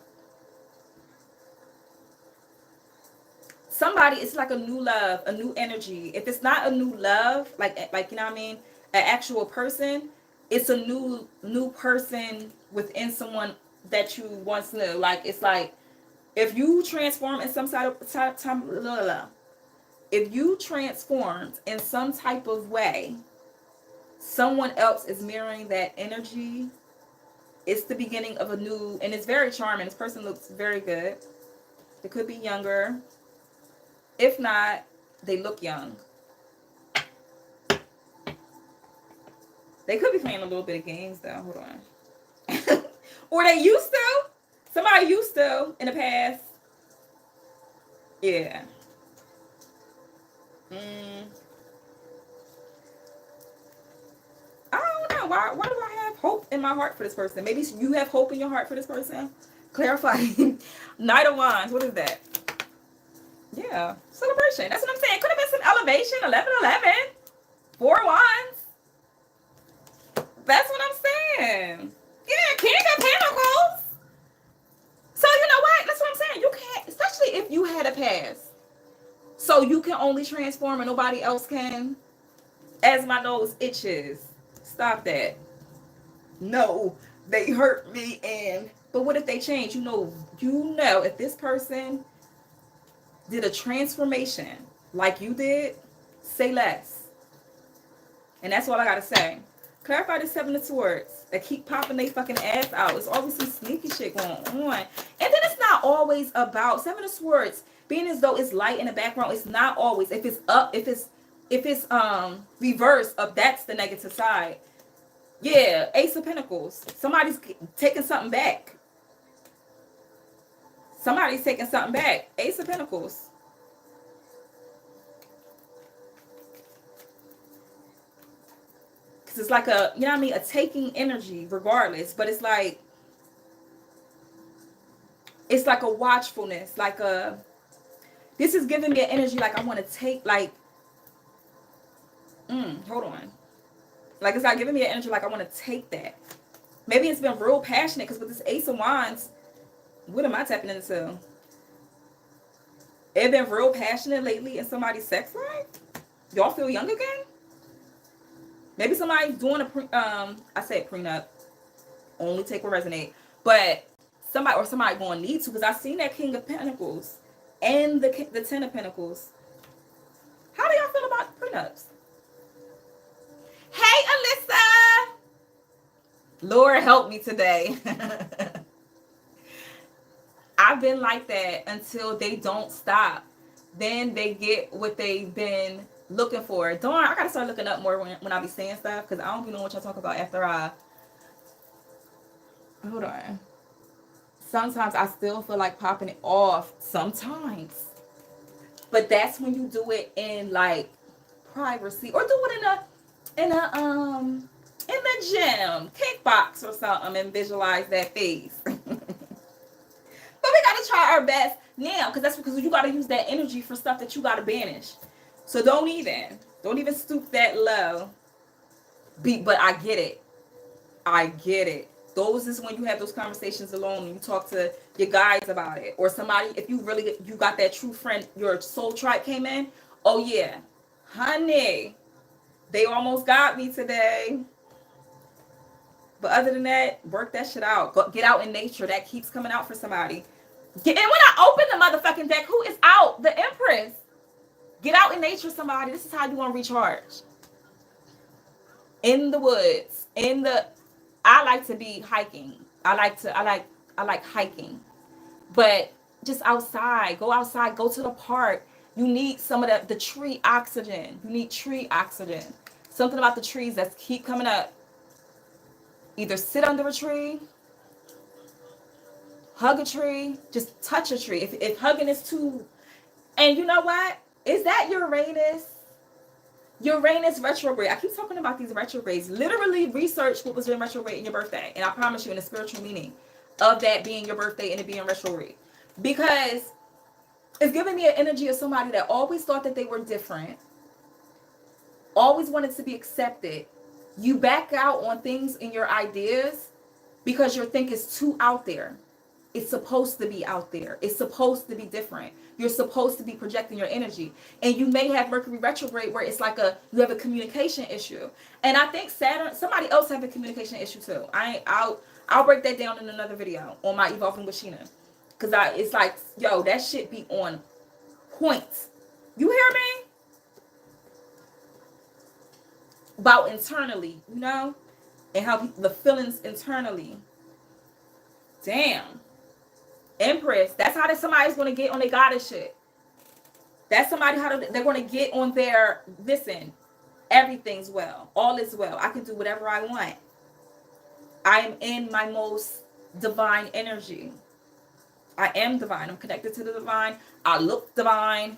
Somebody, it's like a new love, a new energy. If it's not a new love, like you know what I mean, an actual person, it's a new person within someone that you once knew. Like, it's like, if you transform in some if you transformed in some type of way, someone else is mirroring that energy. It's the beginning of a new, and it's very charming. This person looks very good. It could be younger. If not, they look young. They could be playing a little bit of games, though. Hold on. Or they used to. Somebody used to in the past. Yeah. I don't know. Why do I have hope in my heart for this person? Maybe you have hope in your heart for this person. Clarify. Knight of Wands. What is that? Yeah. Celebration. That's what I'm saying. Could have been some elevation. 1111. 4 Wands. That's what I'm saying. Yeah. King of Pentacles. So you know what? That's what I'm saying. You can't, especially if you had a past. So you can only transform and nobody else can. As my nose itches. Stop that. No, they hurt me, and but what if they change? You know, if this person did a transformation like you did, say less. And that's all I gotta say. Clarify the 7 of Swords that keep popping they fucking ass out. It's always some sneaky shit going on. And then it's not always about 7 of Swords being as though it's light in the background. It's not always. If it's up, if it's reverse up, that's the negative side. Yeah, Ace of Pentacles. Somebody's taking something back. Somebody's taking something back. Ace of Pentacles. Because it's like a, you know what I mean, a taking energy regardless. But it's like a watchfulness. Like a, this is giving me an energy like I want to take, like, hold on. Like, it's not giving me an energy like I want to take that. Maybe it's been real passionate because with this Ace of Wands, what am I tapping into? It's been real passionate lately in somebody's sex life? Y'all feel young again? Maybe somebody's doing I said prenup. Only take what resonate. But somebody going to need to, because I seen that King of Pentacles and the 10 of Pentacles. How do y'all feel about prenups? Hey, Alyssa. Lord, help me today. I've been like that until they don't stop. Then they get what they've been looking for. Darn, I gotta start looking up more when I be saying stuff, because I don't even know what y'all talk about after I... Hold on. Sometimes I still feel like popping it off. Sometimes. But that's when you do it in, like, privacy. Or do it in the gym, kickbox or something, and visualize that face. But we gotta try our best now, because you gotta use that energy for stuff that you gotta banish. So don't even stoop that low. But I get it. I get it. Those is when you have those conversations alone and you talk to your guys about it. Or somebody, if you got that true friend, your soul tribe came in. Oh yeah, honey, they almost got me today. But other than that, work that shit out. Get out in nature. That keeps coming out for somebody. And when I open the motherfucking deck, who is out? The Empress. Get out in nature, somebody. This is how you want to recharge. In the woods. I like to be hiking. I like hiking. But just outside. Go outside. Go to the park. You need some of the tree oxygen. You need tree oxygen. Something about the trees that keep coming up. Either sit under a tree, hug a tree, just touch a tree. If hugging is too... And you know what? Is that Uranus? Uranus retrograde. I keep talking about these retrogrades. Literally research what was in retrograde in your birthday. And I promise you, in the spiritual meaning of that being your birthday and it being retrograde. Because it's giving me an energy of somebody that always thought that they were different. Always wanted to be accepted. You back out on things in your ideas because your think is too out there. It's supposed to be out there. It's supposed to be different. You're supposed to be projecting your energy. And you may have Mercury retrograde where it's like you have a communication issue. And I think Saturn, somebody else have a communication issue too. I'll break that down in another video on my Evolving with Sheena. Because it's like, yo, that shit be on point. You hear me? About internally, you know? And how the feelings internally. Damn. Empress, that's how somebody's going to get on their goddess shit. That's somebody they're going to get on their, listen, everything's well. All is well. I can do whatever I want. I am in my most divine energy. I am divine. I'm connected to the divine. I look divine.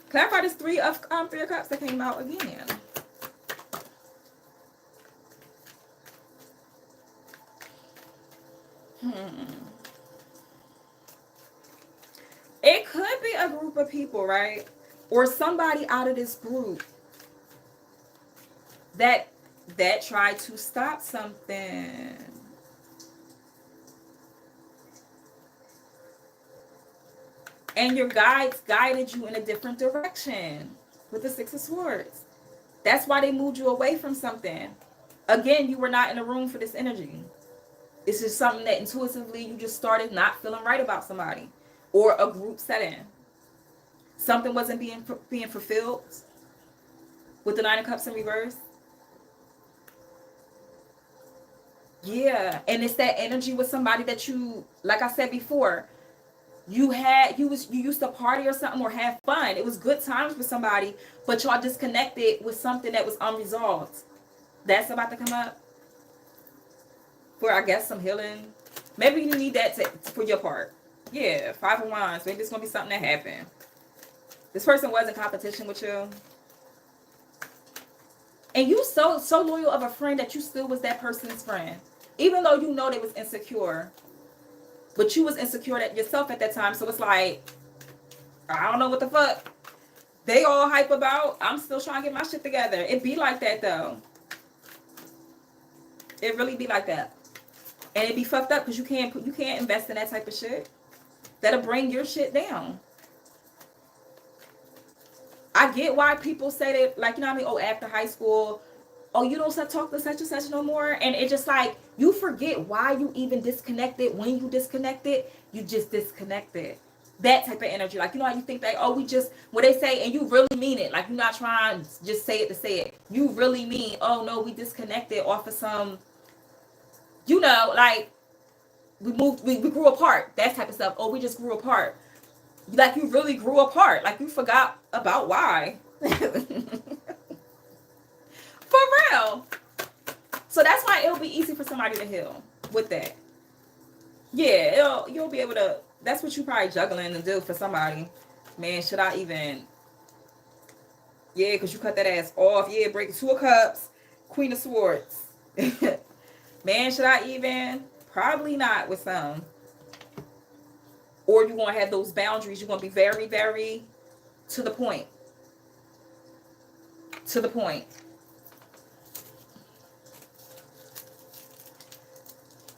Clarify this three of cups that came out again. It could be a group of people, right? Or somebody out of this group that tried to stop something. And your guides guided you in a different direction with the Six of Swords. That's why they moved you away from something. Again, you were not in the room for this energy. It's just something that intuitively you just started not feeling right about somebody or a group setting. Something wasn't being fulfilled with the Nine of Cups in reverse. Yeah, and it's that energy with somebody that you, like I said before, you used to party or something or have fun. It was good times with somebody, but y'all disconnected with something that was unresolved. That's about to come up. For, I guess, some healing. Maybe you need that for your part. Yeah, Five of Wands. Maybe it's going to be something that happened. This person was in competition with you. And you so loyal of a friend that you still was that person's friend. Even though you know they was insecure. But you was insecure at yourself at that time. So it's like, I don't know what the fuck they all hype about. I'm still trying to get my shit together. It be like that, though. It really be like that. And it be fucked up because you can't invest in that type of shit. That'll bring your shit down. I get why people say that, like, you know what I mean? Oh, after high school, oh, you don't talk to such and such no more. And it's just like, you forget why you even disconnected. When you disconnected, you just disconnected. That type of energy. Like, you know how you think that, oh, what they say, and you really mean it. Like, you're not trying to just say it to say it. You really mean, oh, no, we disconnected off of some, you know, like, we grew apart. That type of stuff. Oh, we just grew apart. Like, you really grew apart. Like, you forgot about why. For real. So that's why it'll be easy for somebody to heal with that. Yeah, you'll be able to. That's what you probably juggling to do for somebody. Man, should I even? Yeah, because you cut that ass off. Yeah, break Two of Cups, Queen of Swords. Man, should I even? Probably not with some. Or you're going to have those boundaries. You're going to be very, very To the point. To the point.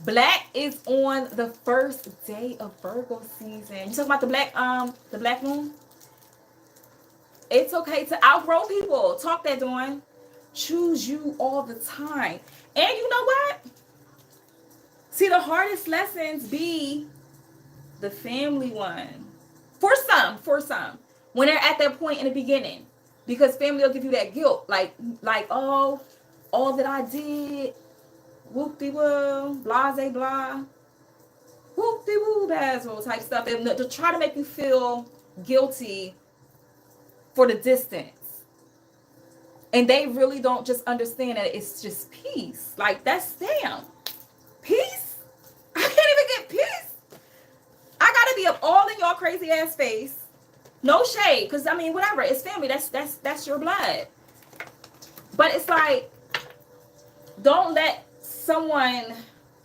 Black is on the first day of Virgo season. You talking about the black moon? It's okay to outgrow people. Talk that, Dawn. Choose you all the time. And you know what? See, the hardest lessons be the family one. For some. When they're at that point in the beginning. Because family will give you that guilt. Like, oh, all that I did, whoop-de-woo, blase blah, whoop-de-woo, bazzle type stuff. And to try to make you feel guilty for the distance. And they really don't just understand that it's just peace. Like, that's damn. Peace? I can't even get peace. I gotta be up all in y'all crazy ass face. No shade, because I mean, whatever. It's family. That's your blood. But it's like, don't let someone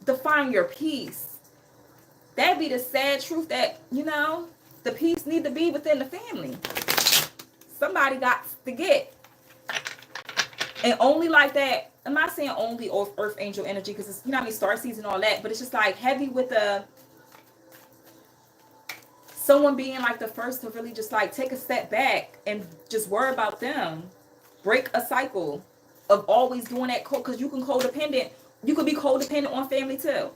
define your peace. That'd be the sad truth that, you know, the peace need to be within the family. Somebody got to get. And only like that, I'm not saying only earth angel energy, because it's, you know, I mean, star seeds and all that, but it's just like heavy with the someone being like the first to really just like take a step back and just worry about them. Break a cycle of always doing that, because you can codependent. You could be codependent on family too.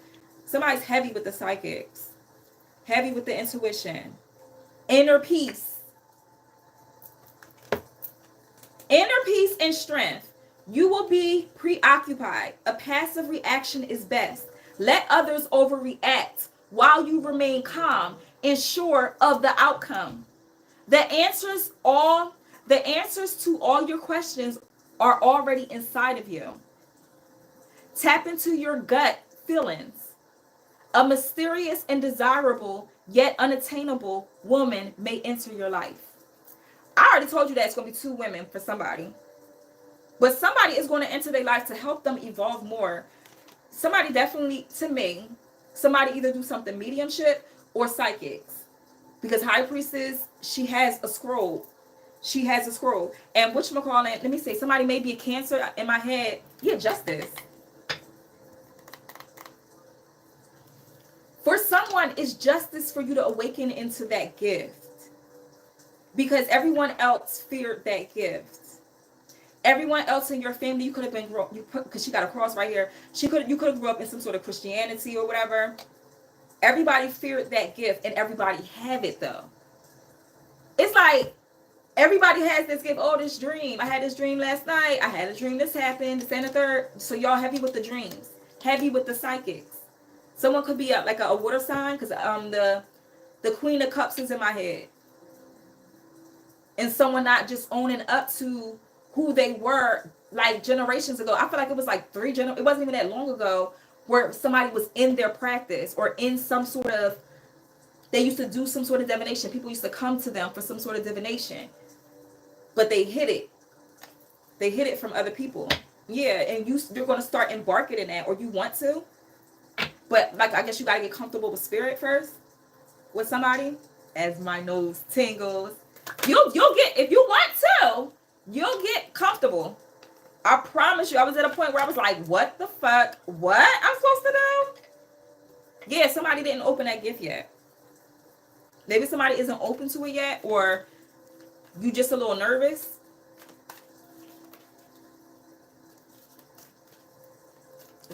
Somebody's heavy with the psychics, heavy with the intuition, inner peace, and strength. You will be preoccupied. A passive reaction is best. Let others overreact while you remain calm and sure of the outcome. The answers to all your questions are already inside of you. Tap into your gut feelings. A mysterious and desirable yet unattainable woman may enter your life. I already told you that it's going to be 2 women for somebody. But somebody is going to enter their life to help them evolve more. Somebody definitely, to me, somebody either do something mediumship or psychics. Because High Priestess, she has a scroll. And whatchamacallit, let me say, somebody may be a Cancer in my head. Yeah, Justice. For someone, it's justice for you to awaken into that gift. Because everyone else feared that gift. Everyone else in your family, you could have been, because she got a cross right here. You could have grew up in some sort of Christianity or whatever. Everybody feared that gift, and everybody have it though. It's like everybody has this gift. Oh, this dream. I had this dream last night. I had a dream this happened. This and the third. So y'all heavy with the dreams, heavy with the psychics. Someone could be like a water sign, because the Queen of Cups is in my head, and someone not just owning up to who they were like generations ago. I feel like it was like it wasn't even that long ago, where somebody was in their practice or in some sort of, they used to do some sort of divination. People used to come to them for some sort of divination, but they hid it. They hid it from other people. Yeah, and you're going to start embarking in that, or you want to. But like, I guess you got to get comfortable with spirit first, with somebody. As my nose tingles, you'll get, if you want to, you'll get comfortable. I promise you. I was at a point where I was like, what the fuck? What I'm supposed to do? Yeah, somebody didn't open that gift yet. Maybe somebody isn't open to it yet, or you just a little nervous.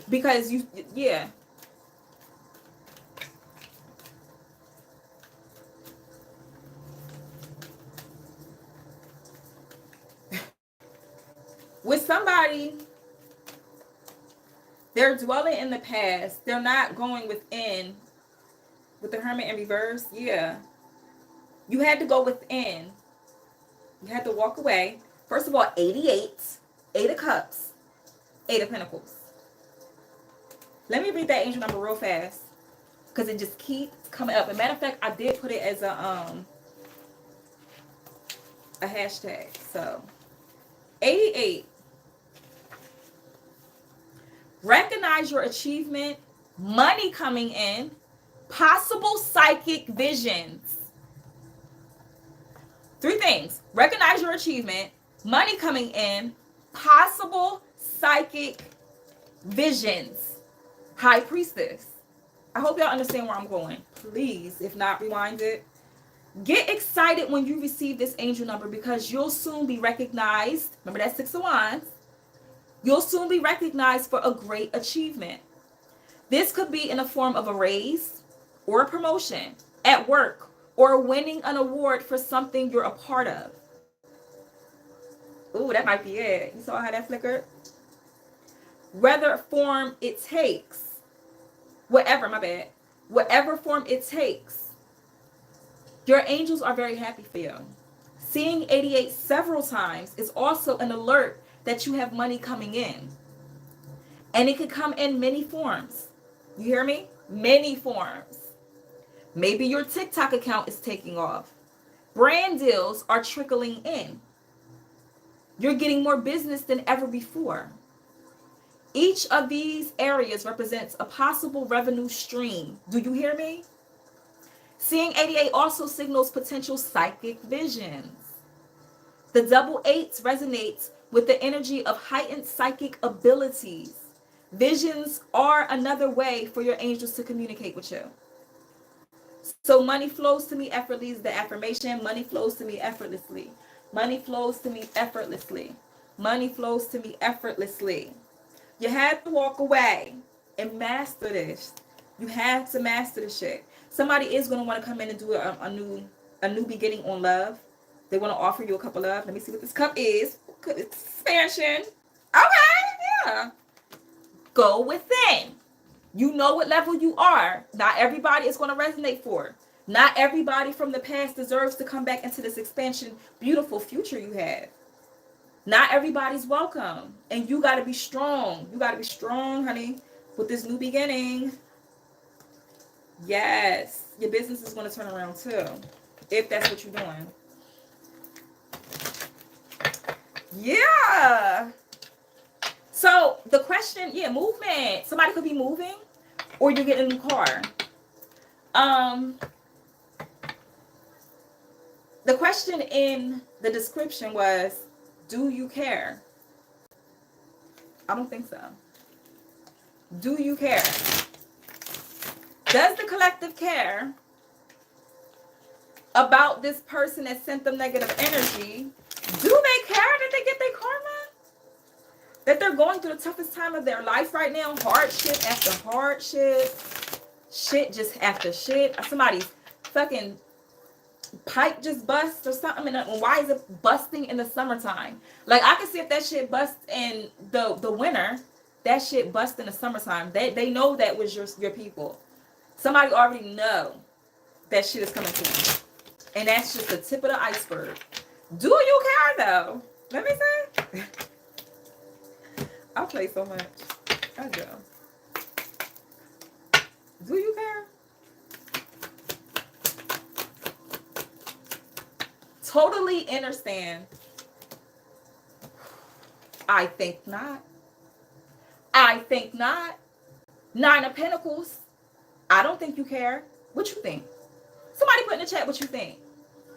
Because yeah. With somebody, they're dwelling in the past. They're not going within. With the Hermit in reverse, yeah. You had to go within. You had to walk away. First of all, 88. 8 of Cups. 8 of Pentacles. Let me read that angel number real fast, because it just keeps coming up. As a matter of fact, I did put it as a hashtag. So, 88. Recognize your achievement, money coming in, possible psychic visions. 3 things. Recognize your achievement, money coming in, possible psychic visions. High priestess. I hope y'all understand where I'm going. Please, if not, rewind it. Get excited when you receive this angel number because you'll soon be recognized. Remember that 6 of Wands? You'll soon be recognized for a great achievement. This could be in the form of a raise or a promotion at work or winning an award for something you're a part of. Ooh, that might be it. You saw how that flickered? Whether form it takes, whatever form it takes, your angels are very happy for you. Seeing 88 several times is also an alert that you have money coming in. And it could come in many forms. You hear me? Many forms. Maybe your TikTok account is taking off. Brand deals are trickling in. You're getting more business than ever before. Each of these areas represents a possible revenue stream. Do you hear me? Seeing 88 also signals potential psychic visions. The double 8s resonates with the energy of heightened psychic abilities. Visions are another way for your angels to communicate with you. So money flows to me effortlessly is the affirmation. Money flows to me effortlessly. Money flows to me effortlessly. Money flows to me effortlessly. You have to walk away and master this. You have to master this shit. Somebody is going to want to come in and do a new beginning on love. They want to offer you a cup of love. Let me see what this cup is. Expansion. Okay, yeah. Go within. You know what level you are. Not everybody is going to resonate for. Not everybody from the past deserves to come back into this expansion, beautiful future you have. Not everybody's welcome. And you got to be strong. You got to be strong, honey, with this new beginning. Yes. Your business is going to turn around too, if that's what you're doing. Yeah. So the question, yeah, movement. Somebody could be moving or you get a new car. The question in the description was, do you care? I don't think so. Do you care? Does the collective care about this person that sent them negative energy? Do they care that they get their karma? That they're going through the toughest time of their life right now? Hardship after hardship. Shit just after shit. Somebody's fucking pipe just bust or something. And why is it busting in the summertime? Like, I can see if that shit busts in the winter. That shit bust in the summertime. They know that was your people. Somebody already know that shit is coming to them. And that's just the tip of the iceberg. Do you care though? Let me see. I play so much. I do. Do you care? Totally understand. I think not. I think not. 9 of Pentacles. I don't think you care. What you think? Somebody put in the chat what you think.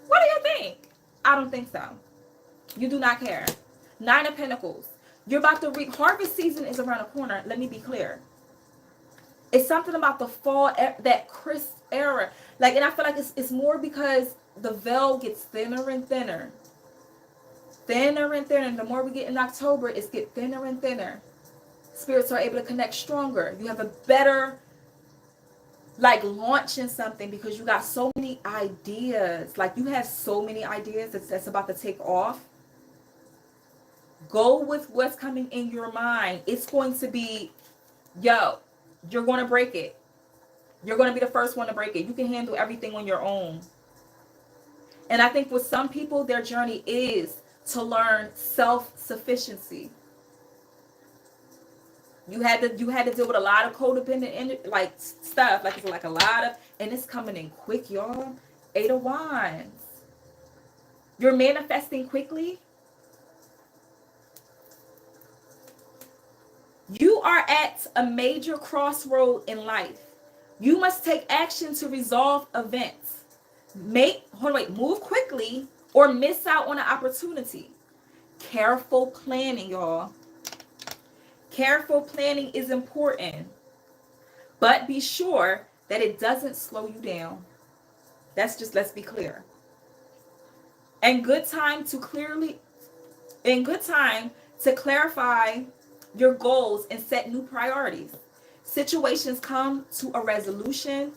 What do you think? I don't think so. You do not care. 9 of Pentacles. You're about to reap. Harvest season is around the corner. Let me be clear. It's something about the fall, that crisp era. Like, and I feel like it's more because the veil gets thinner and thinner. Thinner and thinner. And the more we get in October, it's get thinner and thinner. Spirits are able to connect stronger. You have a better, like, launching something because you got so many ideas. Like, you have so many ideas that's about to take off. Go with what's coming in your mind. It's going to be, yo, you're going to break it. You're going to be the first one to break it. You can handle everything on your own. And I think with some people, their journey is to learn self-sufficiency. You had to deal with a lot of codependent like stuff. Like, it's like a lot of, and it's coming in quick, y'all. 8 of Wands. You're manifesting quickly. You are at a major crossroad in life. You must take action to resolve events. Move quickly or miss out on an opportunity. Careful planning, y'all. Careful planning is important, but be sure that it doesn't slow you down. Let's be clear. And good time to clarify your goals and set new priorities. Situations come to a resolution.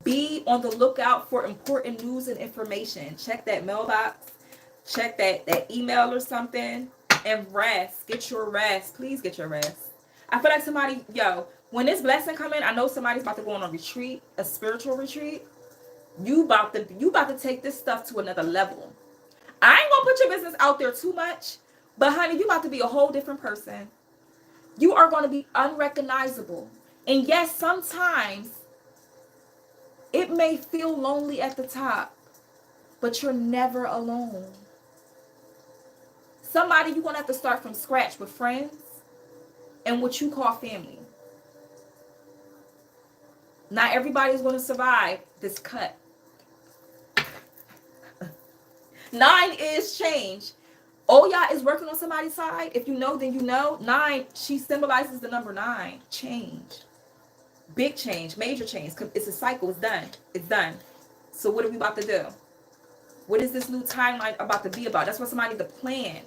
Be on the lookout for important news and information. Check that mailbox. Check that email or something. And rest. Get your rest. Please get your rest. I feel like somebody, when this blessing come in, I know somebody's about to go on a retreat, a spiritual retreat. You about to take this stuff to another level. I ain't gonna put your business out there too much, but honey, you about to be a whole different person. You are going to be unrecognizable. And yes, sometimes it may feel lonely at the top, but you're never alone. Somebody, you're going to have to start from scratch with friends and what you call family. Not everybody is going to survive this cut. 9 is change. Oya is working on somebody's side. If you know, then you know. 9, she symbolizes the number 9. Change. Big change. Major change. It's a cycle. It's done. It's done. So what are we about to do? What is this new timeline about to be about? That's what somebody needs to plan.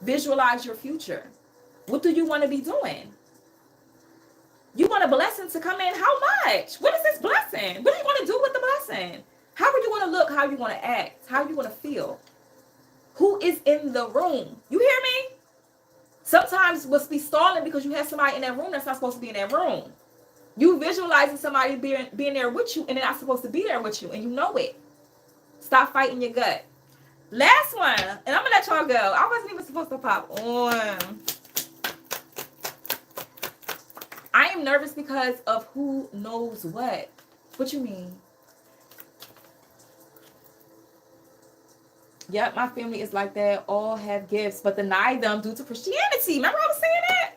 Visualize your future. What do you want to be doing? You want a blessing to come in? How much? What is this blessing? What are you going to do with the blessing? How are you going to look? How are you going to act? How are you going to feel? Who is in the room? You hear me? Sometimes what's be stalling because you have somebody in that room that's not supposed to be in that room. You visualizing somebody being there with you and they're not supposed to be there with you, and you know it. Stop fighting your gut. Last one, and I'm gonna let y'all go. I wasn't even supposed to pop on. I am nervous because of who knows what. What you mean? Yep, my family is like that. All have gifts, but deny them due to Christianity. Remember I was saying that?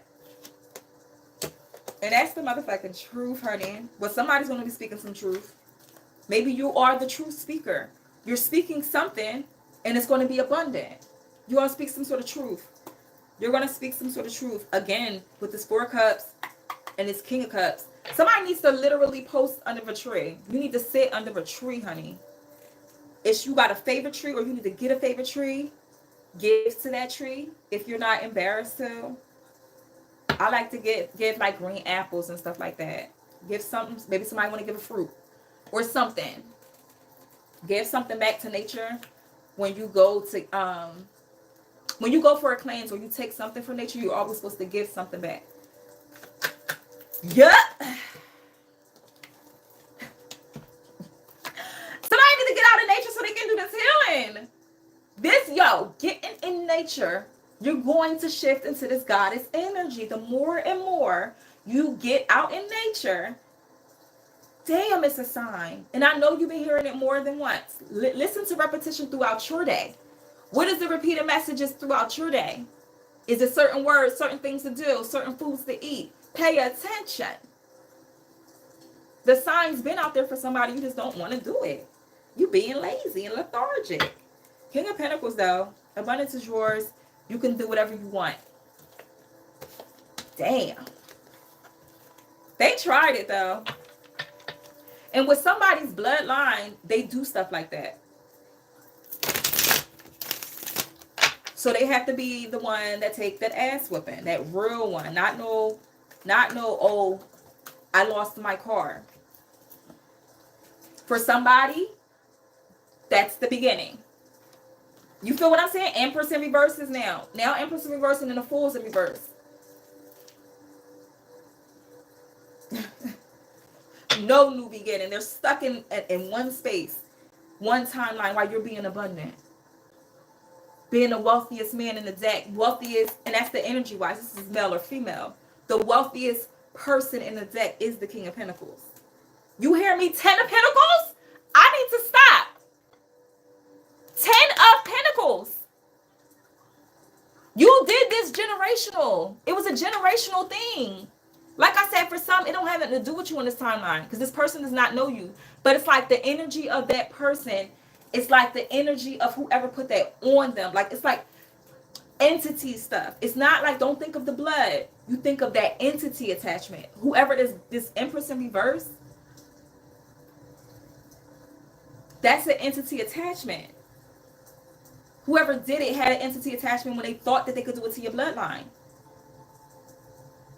And that's the motherfucking truth, honey. Well, somebody's going to be speaking some truth. Maybe you are the truth speaker. You're speaking something, and it's going to be abundant. You're going to speak some sort of truth. You're going to speak some sort of truth. Again, with this 4 cups and this King of Cups. Somebody needs to literally post under a tree. You need to sit under a tree, honey. If you got a favorite tree or you need to get a favorite tree, give to that tree if you're not embarrassed to. I like to give like green apples and stuff like that. Give something. Maybe somebody want to give a fruit or something. Give something back to nature when you go for a cleanse or you take something from nature. You're always supposed to give something back. Yup. Somebody need to get out of nature so they can do this healing. Getting in nature, you're going to shift into this goddess energy. The more and more you get out in nature, damn, it's a sign. And I know you've been hearing it more than once. Listen to repetition throughout your day. What is the repeated messages throughout your day? Is it certain words, certain things to do, certain foods to eat? Pay attention. The sign's been out there for somebody. You just don't want to do it. You being lazy and lethargic. King of Pentacles, though. Abundance is yours. You can do whatever you want. Damn. They tried it, though. And with somebody's bloodline, they do stuff like that. So they have to be the one that take that ass whipping. That real one. Not no, oh, I lost my car. For somebody, that's the beginning. You feel what I'm saying? Empress in reverse is now. Now Empress in reverse and then the Fool's in reverse. No new beginning. They're stuck in one space, one timeline while you're being abundant. Being the wealthiest man in the deck. Wealthiest, and that's the energy wise. This is male or female. The wealthiest person in the deck is the King of Pentacles. You hear me? 10 of Pentacles? I need to stop. 10 of Pentacles. You did this generational. It was a generational thing. Like I said, for some, it don't have nothing to do with you in this timeline because this person does not know you. But it's like the energy of that person It's like the energy of whoever put that on them. Like, it's like entity stuff. It's not like, don't think of the blood. You think of that entity attachment. Whoever this Empress in reverse, that's an entity attachment. Whoever did it had an entity attachment when they thought that they could do it to your bloodline.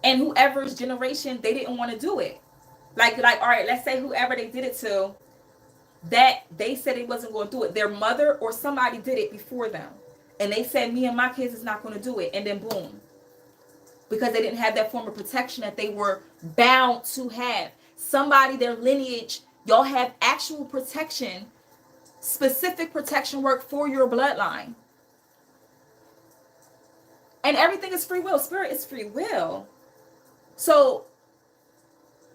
And whoever's generation, they didn't want to do it. Like, all right, let's say whoever they did it to, that they said they wasn't going to do it. Their mother or somebody did it before them. And they said, me and my kids is not going to do it. And then boom. Because they didn't have that form of protection that they were bound to have. Somebody, their lineage, y'all have actual protection, specific protection work for your bloodline. And everything is free will. Spirit is free will. So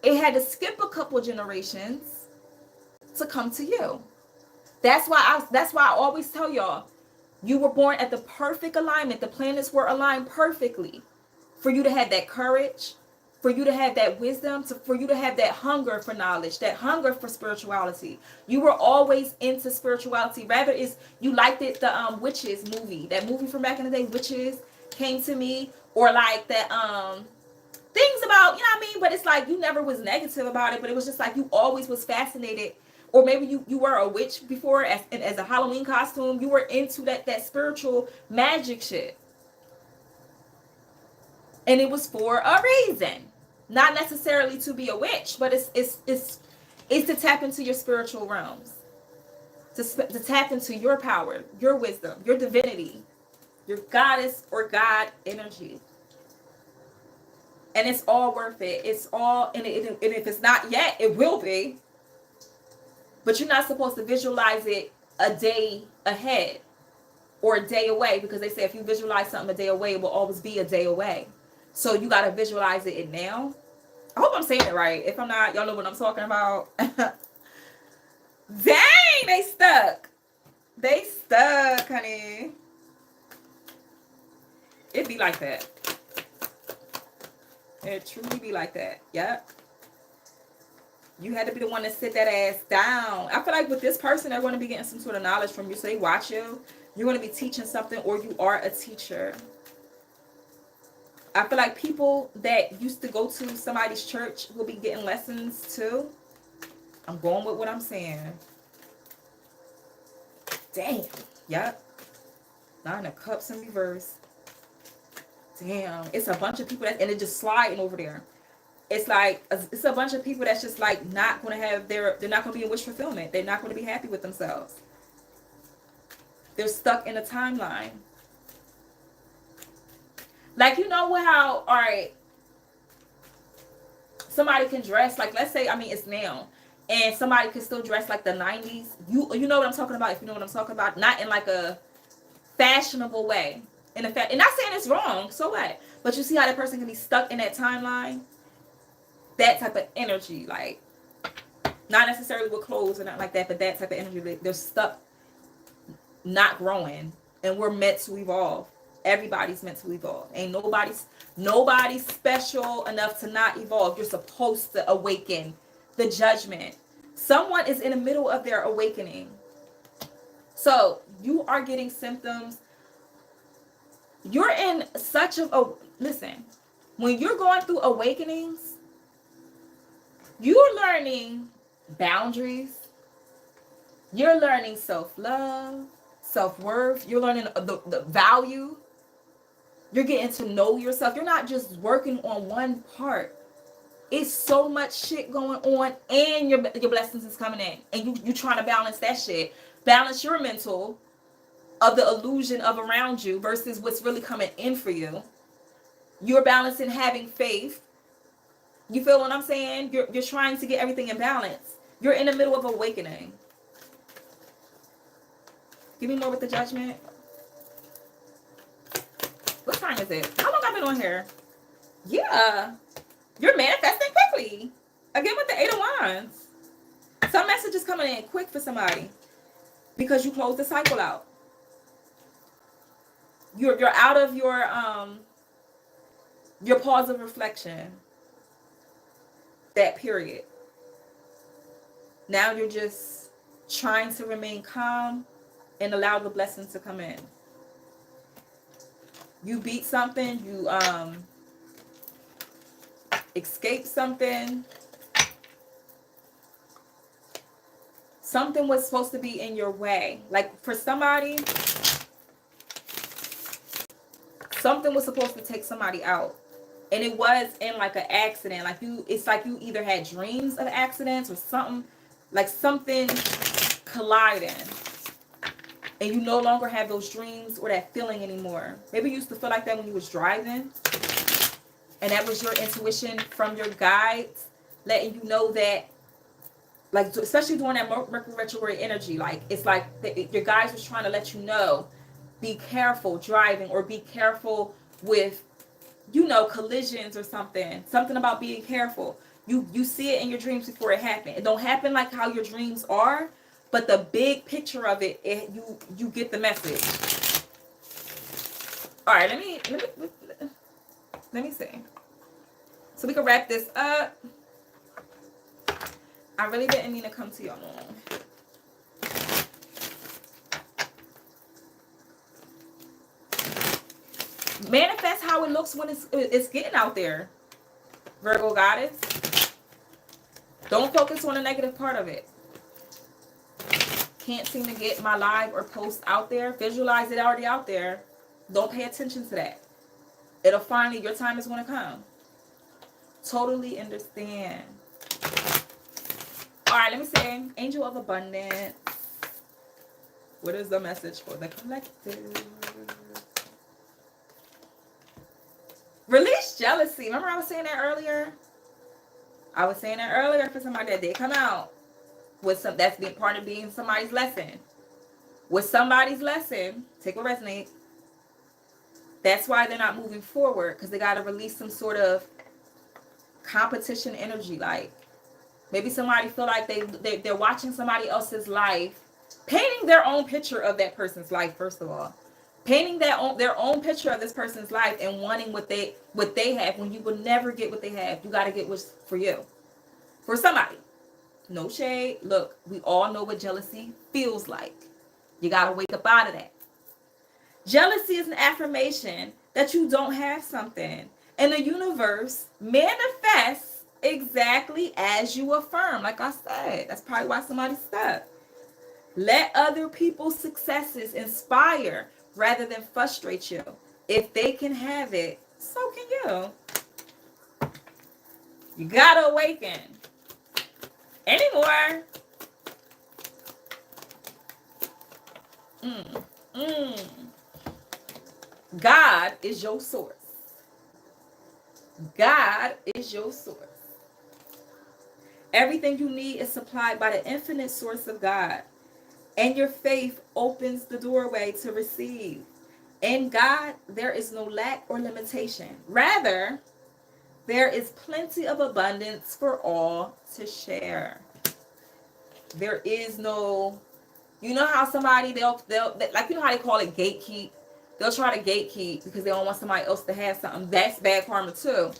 it had to skip a couple generations to come to you. That's why I always tell y'all, you were born at the perfect alignment. The planets were aligned perfectly for you to have that courage, for you to have that wisdom, for you to have that hunger for knowledge, that hunger for spirituality. You were always into spirituality. Rather is you liked it, the Witches movie, that movie from back in the day, Witches Came to Me, or like that things about, you know what I mean? But it's like you never was negative about it, but it was just like you always was fascinated. Or maybe you were a witch before as a Halloween costume. You were into that spiritual magic shit. And it was for a reason. Not necessarily to be a witch, but it's to tap into your spiritual realms. To tap into your power, your wisdom, your divinity, your goddess or God energy. And it's all worth it. It's all, and if it's not yet, it will be. But you're not supposed to visualize it a day ahead or a day away, because they say if you visualize something a day away, it will always be a day away. So you got to visualize it now. I hope I'm saying it right. If I'm not, y'all know what I'm talking about. Dang, they stuck. They stuck, honey. It be like that. It truly be like that. Yep. You had to be the one to sit that ass down. I feel like with this person, they're going to be getting some sort of knowledge from you. So they watch you. You're going to be teaching something, or you are a teacher. I feel like people that used to go to somebody's church will be getting lessons too. I'm going with what I'm saying. Damn. Yep. 9 of Cups in reverse. Damn. It's a bunch of people and it's just sliding over there. It's like, it's a bunch of people that's just like not going to have they're not going to be in wish fulfillment. They're not going to be happy with themselves. They're stuck in a timeline. Like, you know how, all right, somebody can dress, like, let's say, I mean, it's now, and somebody can still dress like the 90s. You know what I'm talking about, if you know what I'm talking about. Not in like a fashionable way. And not saying it's wrong, so what? But you see how that person can be stuck in that timeline? That type of energy, like, not necessarily with clothes or not like that, but that type of energy. They're stuck, not growing, and we're meant to evolve. Everybody's meant to evolve. Ain't nobody's special enough to not evolve. You're supposed to awaken. The judgment. Someone is in the middle of their awakening. So you are getting symptoms. You're in such a listen, when you're going through awakenings, you're learning boundaries. You're learning self-love, self-worth. You're learning the value. You're getting to know yourself. You're not just working on one part. It's so much shit going on, and your blessings is coming in. And you trying to balance that shit. Balance your mental of the illusion of around you versus what's really coming in for you. You're balancing having faith. You feel what I'm saying? You're trying to get everything in balance. You're in the middle of awakening. Give me more with the judgment. What time is it? How long have I been on here? Yeah. You're manifesting quickly. Again with the 8 of Wands. Some message is coming in quick for somebody. Because you closed the cycle out. You're out of your pause of reflection. That period. Now you're just trying to remain calm and allow the blessings to come in. You beat something, you escape something. Something was supposed to be in your way. Like for somebody, something was supposed to take somebody out. And it was in like an accident. Like it's like you either had dreams of accidents or something, like something colliding. And you no longer have those dreams or that feeling anymore. Maybe you used to feel like that when you was driving. And that was your intuition from your guides letting you know that, like, especially during that Mercury retrograde energy, like, it's like your guides was trying to let you know, be careful driving, or be careful with, you know, collisions or something. Something about being careful. You see it in your dreams before it happened. It don't happen like how your dreams are, but the big picture of it, you get the message. All right, let me see. So we can wrap this up. I really didn't mean to come to y'all long. Manifest how it looks when it's getting out there, Virgo goddess. Don't focus on the negative part of it. Can't seem to get my live or post out there. Visualize it already out there. Don't pay attention to that. It'll finally, your time is going to come. Totally understand. All right, let me say, Angel of Abundance. What is the message for the collective? Release jealousy. Remember I was saying that earlier? I was saying that earlier for somebody that did come out with some, that's being part of being somebody's lesson. With somebody's lesson, take what resonates. That's why they're not moving forward, because they got to release some sort of competition energy. Like maybe somebody feel like they're watching somebody else's life, painting their own picture of that person's life. First of all, painting their own picture of this person's life and wanting what they have, when you will never get what they have. You got to get what's for you, for somebody. No shade. Look, we all know what jealousy feels like. You got to wake up out of that. Jealousy is an affirmation that you don't have something, and the universe manifests exactly as you affirm. Like I said, that's probably why somebody's stuck. Let other people's successes inspire rather than frustrate you. If they can have it, so can you. You gotta awaken. Anymore. God is your source. God is your source. Everything you need is supplied by the infinite source of God. And your faith opens the doorway to receive. In God, there is no lack or limitation. Rather, there is plenty of abundance for all to share. There is no, you know how somebody, they'll like, you know how they call it gatekeep? They'll try to gatekeep because they don't want somebody else to have something. That's bad karma too.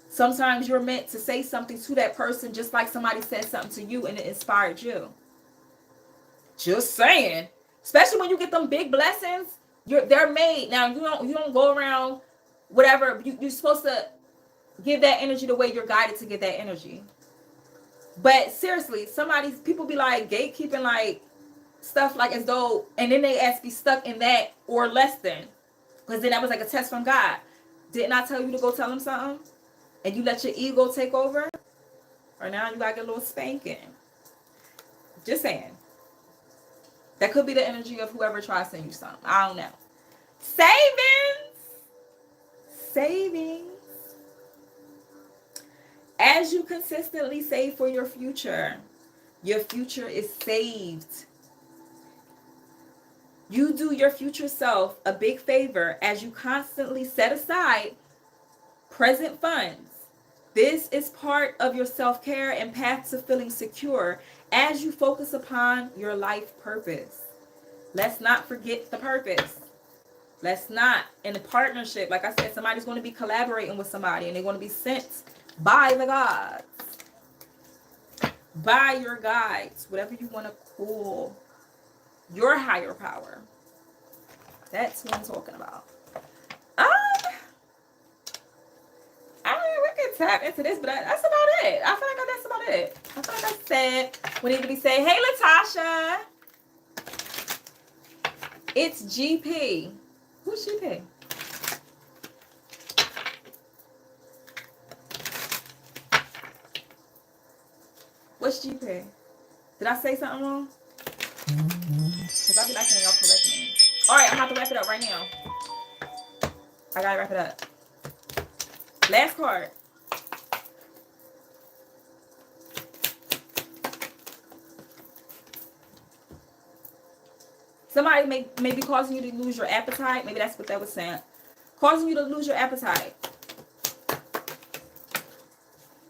Sometimes you're meant to say something to that person just like somebody said something to you and it inspired you. Just saying. Especially when you get them big blessings, they're made. Now you don't go around whatever. You're supposed to give that energy the way you're guided to get that energy. But seriously, people be like gatekeeping like stuff like as though, and then they be stuck in that or less than, because then that was like a test from God. Didn't I tell you to go tell him something? And you let your ego take over? Or now you gotta get a little spanking. Just saying. That could be the energy of whoever tries to send you something. I don't know. Savings. As you consistently save for your future is saved. You do your future self a big favor as you constantly set aside present funds. This is part of your self-care and path to feeling secure as you focus upon your life purpose. Let's not forget the purpose. Let's not. In a partnership, like I said, somebody's going to be collaborating with somebody and they're going to be sent by the gods. by your guides, whatever you want to call your higher power. That's what I'm talking about. We can tap into this, but that's about it. I feel like that's about it. I feel like I said what needed to be said. Hey, Latasha. It's GP. Who's GP? What's GP? Did I say something wrong? Because I be liking y'all correct me. All right, I'm about to wrap it up right now. I gotta wrap it up. Last card. Somebody may be causing you to lose your appetite. Maybe that's what that was saying. Causing you to lose your appetite.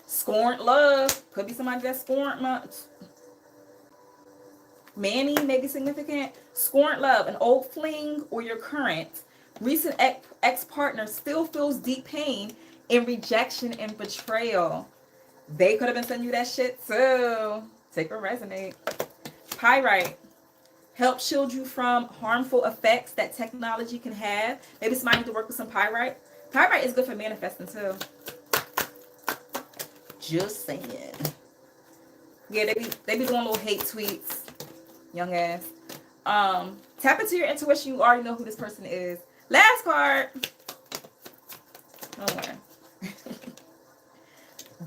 Scorned love. Could be somebody that's scorned. Manny may be significant. Scorned love. An old fling or your current. Recent ex-partner still feels deep pain in rejection and betrayal. They could have been sending you that shit too. Take a resonate. Pyrite. Help shield you from harmful effects that technology can have. Maybe somebody need to work with some pyrite. Pyrite is good for manifesting too. Just saying. Yeah, they be doing little hate tweets. Young ass. Tap into your intuition. You already know who this person is. Last card. Oh,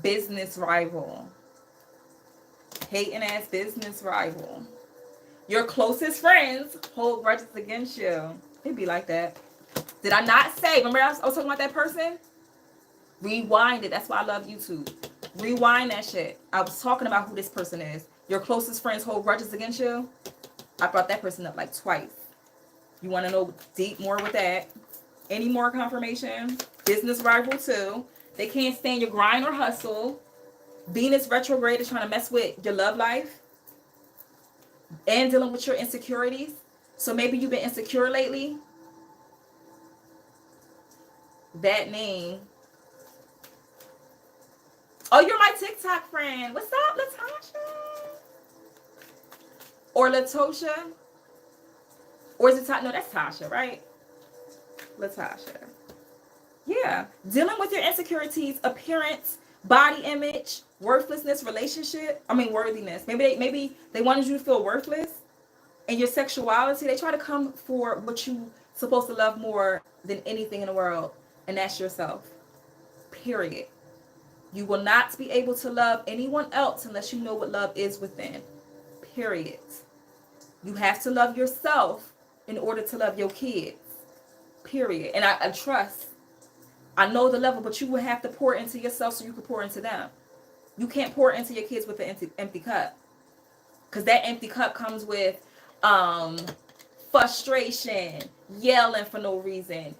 business rival. Hating ass business rival. Your closest friends hold grudges against you. It'd be like that. Did I not say? Remember I was talking about that person? Rewind it. That's why I love YouTube. Rewind that shit. I was talking about who this person is. Your closest friends hold grudges against you. I brought that person up like twice. You want to know deep more with that? Any more confirmation? Business rival too. They can't stand your grind or hustle. Venus retrograde is trying to mess with your love life. And dealing with your insecurities. So maybe you've been insecure lately. That name. Oh, you're my TikTok friend. What's up, Latasha? Or Latosha? Or is it Tasha? No, that's Tasha, right? Latasha. Yeah. Dealing with your insecurities, appearance, body image, worthlessness, worthiness. Maybe they wanted you to feel worthless. And your sexuality, they try to come for what you supposed to love more than anything in the world. And that's yourself. Period. You will not be able to love anyone else unless you know what love is within. Period. You have to love yourself in order to love your kids. Period. And I trust. I know the level, but you will have to pour into yourself so you can pour into them. You can't pour into your kids with an empty cup. Because that empty cup comes with frustration, yelling for no reason,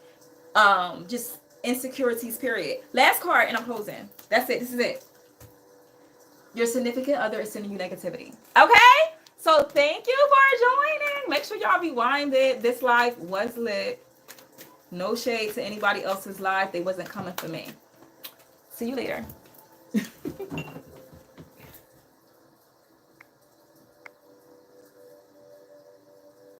just insecurities, period. Last card, and I'm closing. That's it. This is it. Your significant other is sending you negativity. Okay? So thank you for joining. Make sure y'all rewind it. This live was lit. No shade to anybody else's live. They wasn't coming for me. See you later.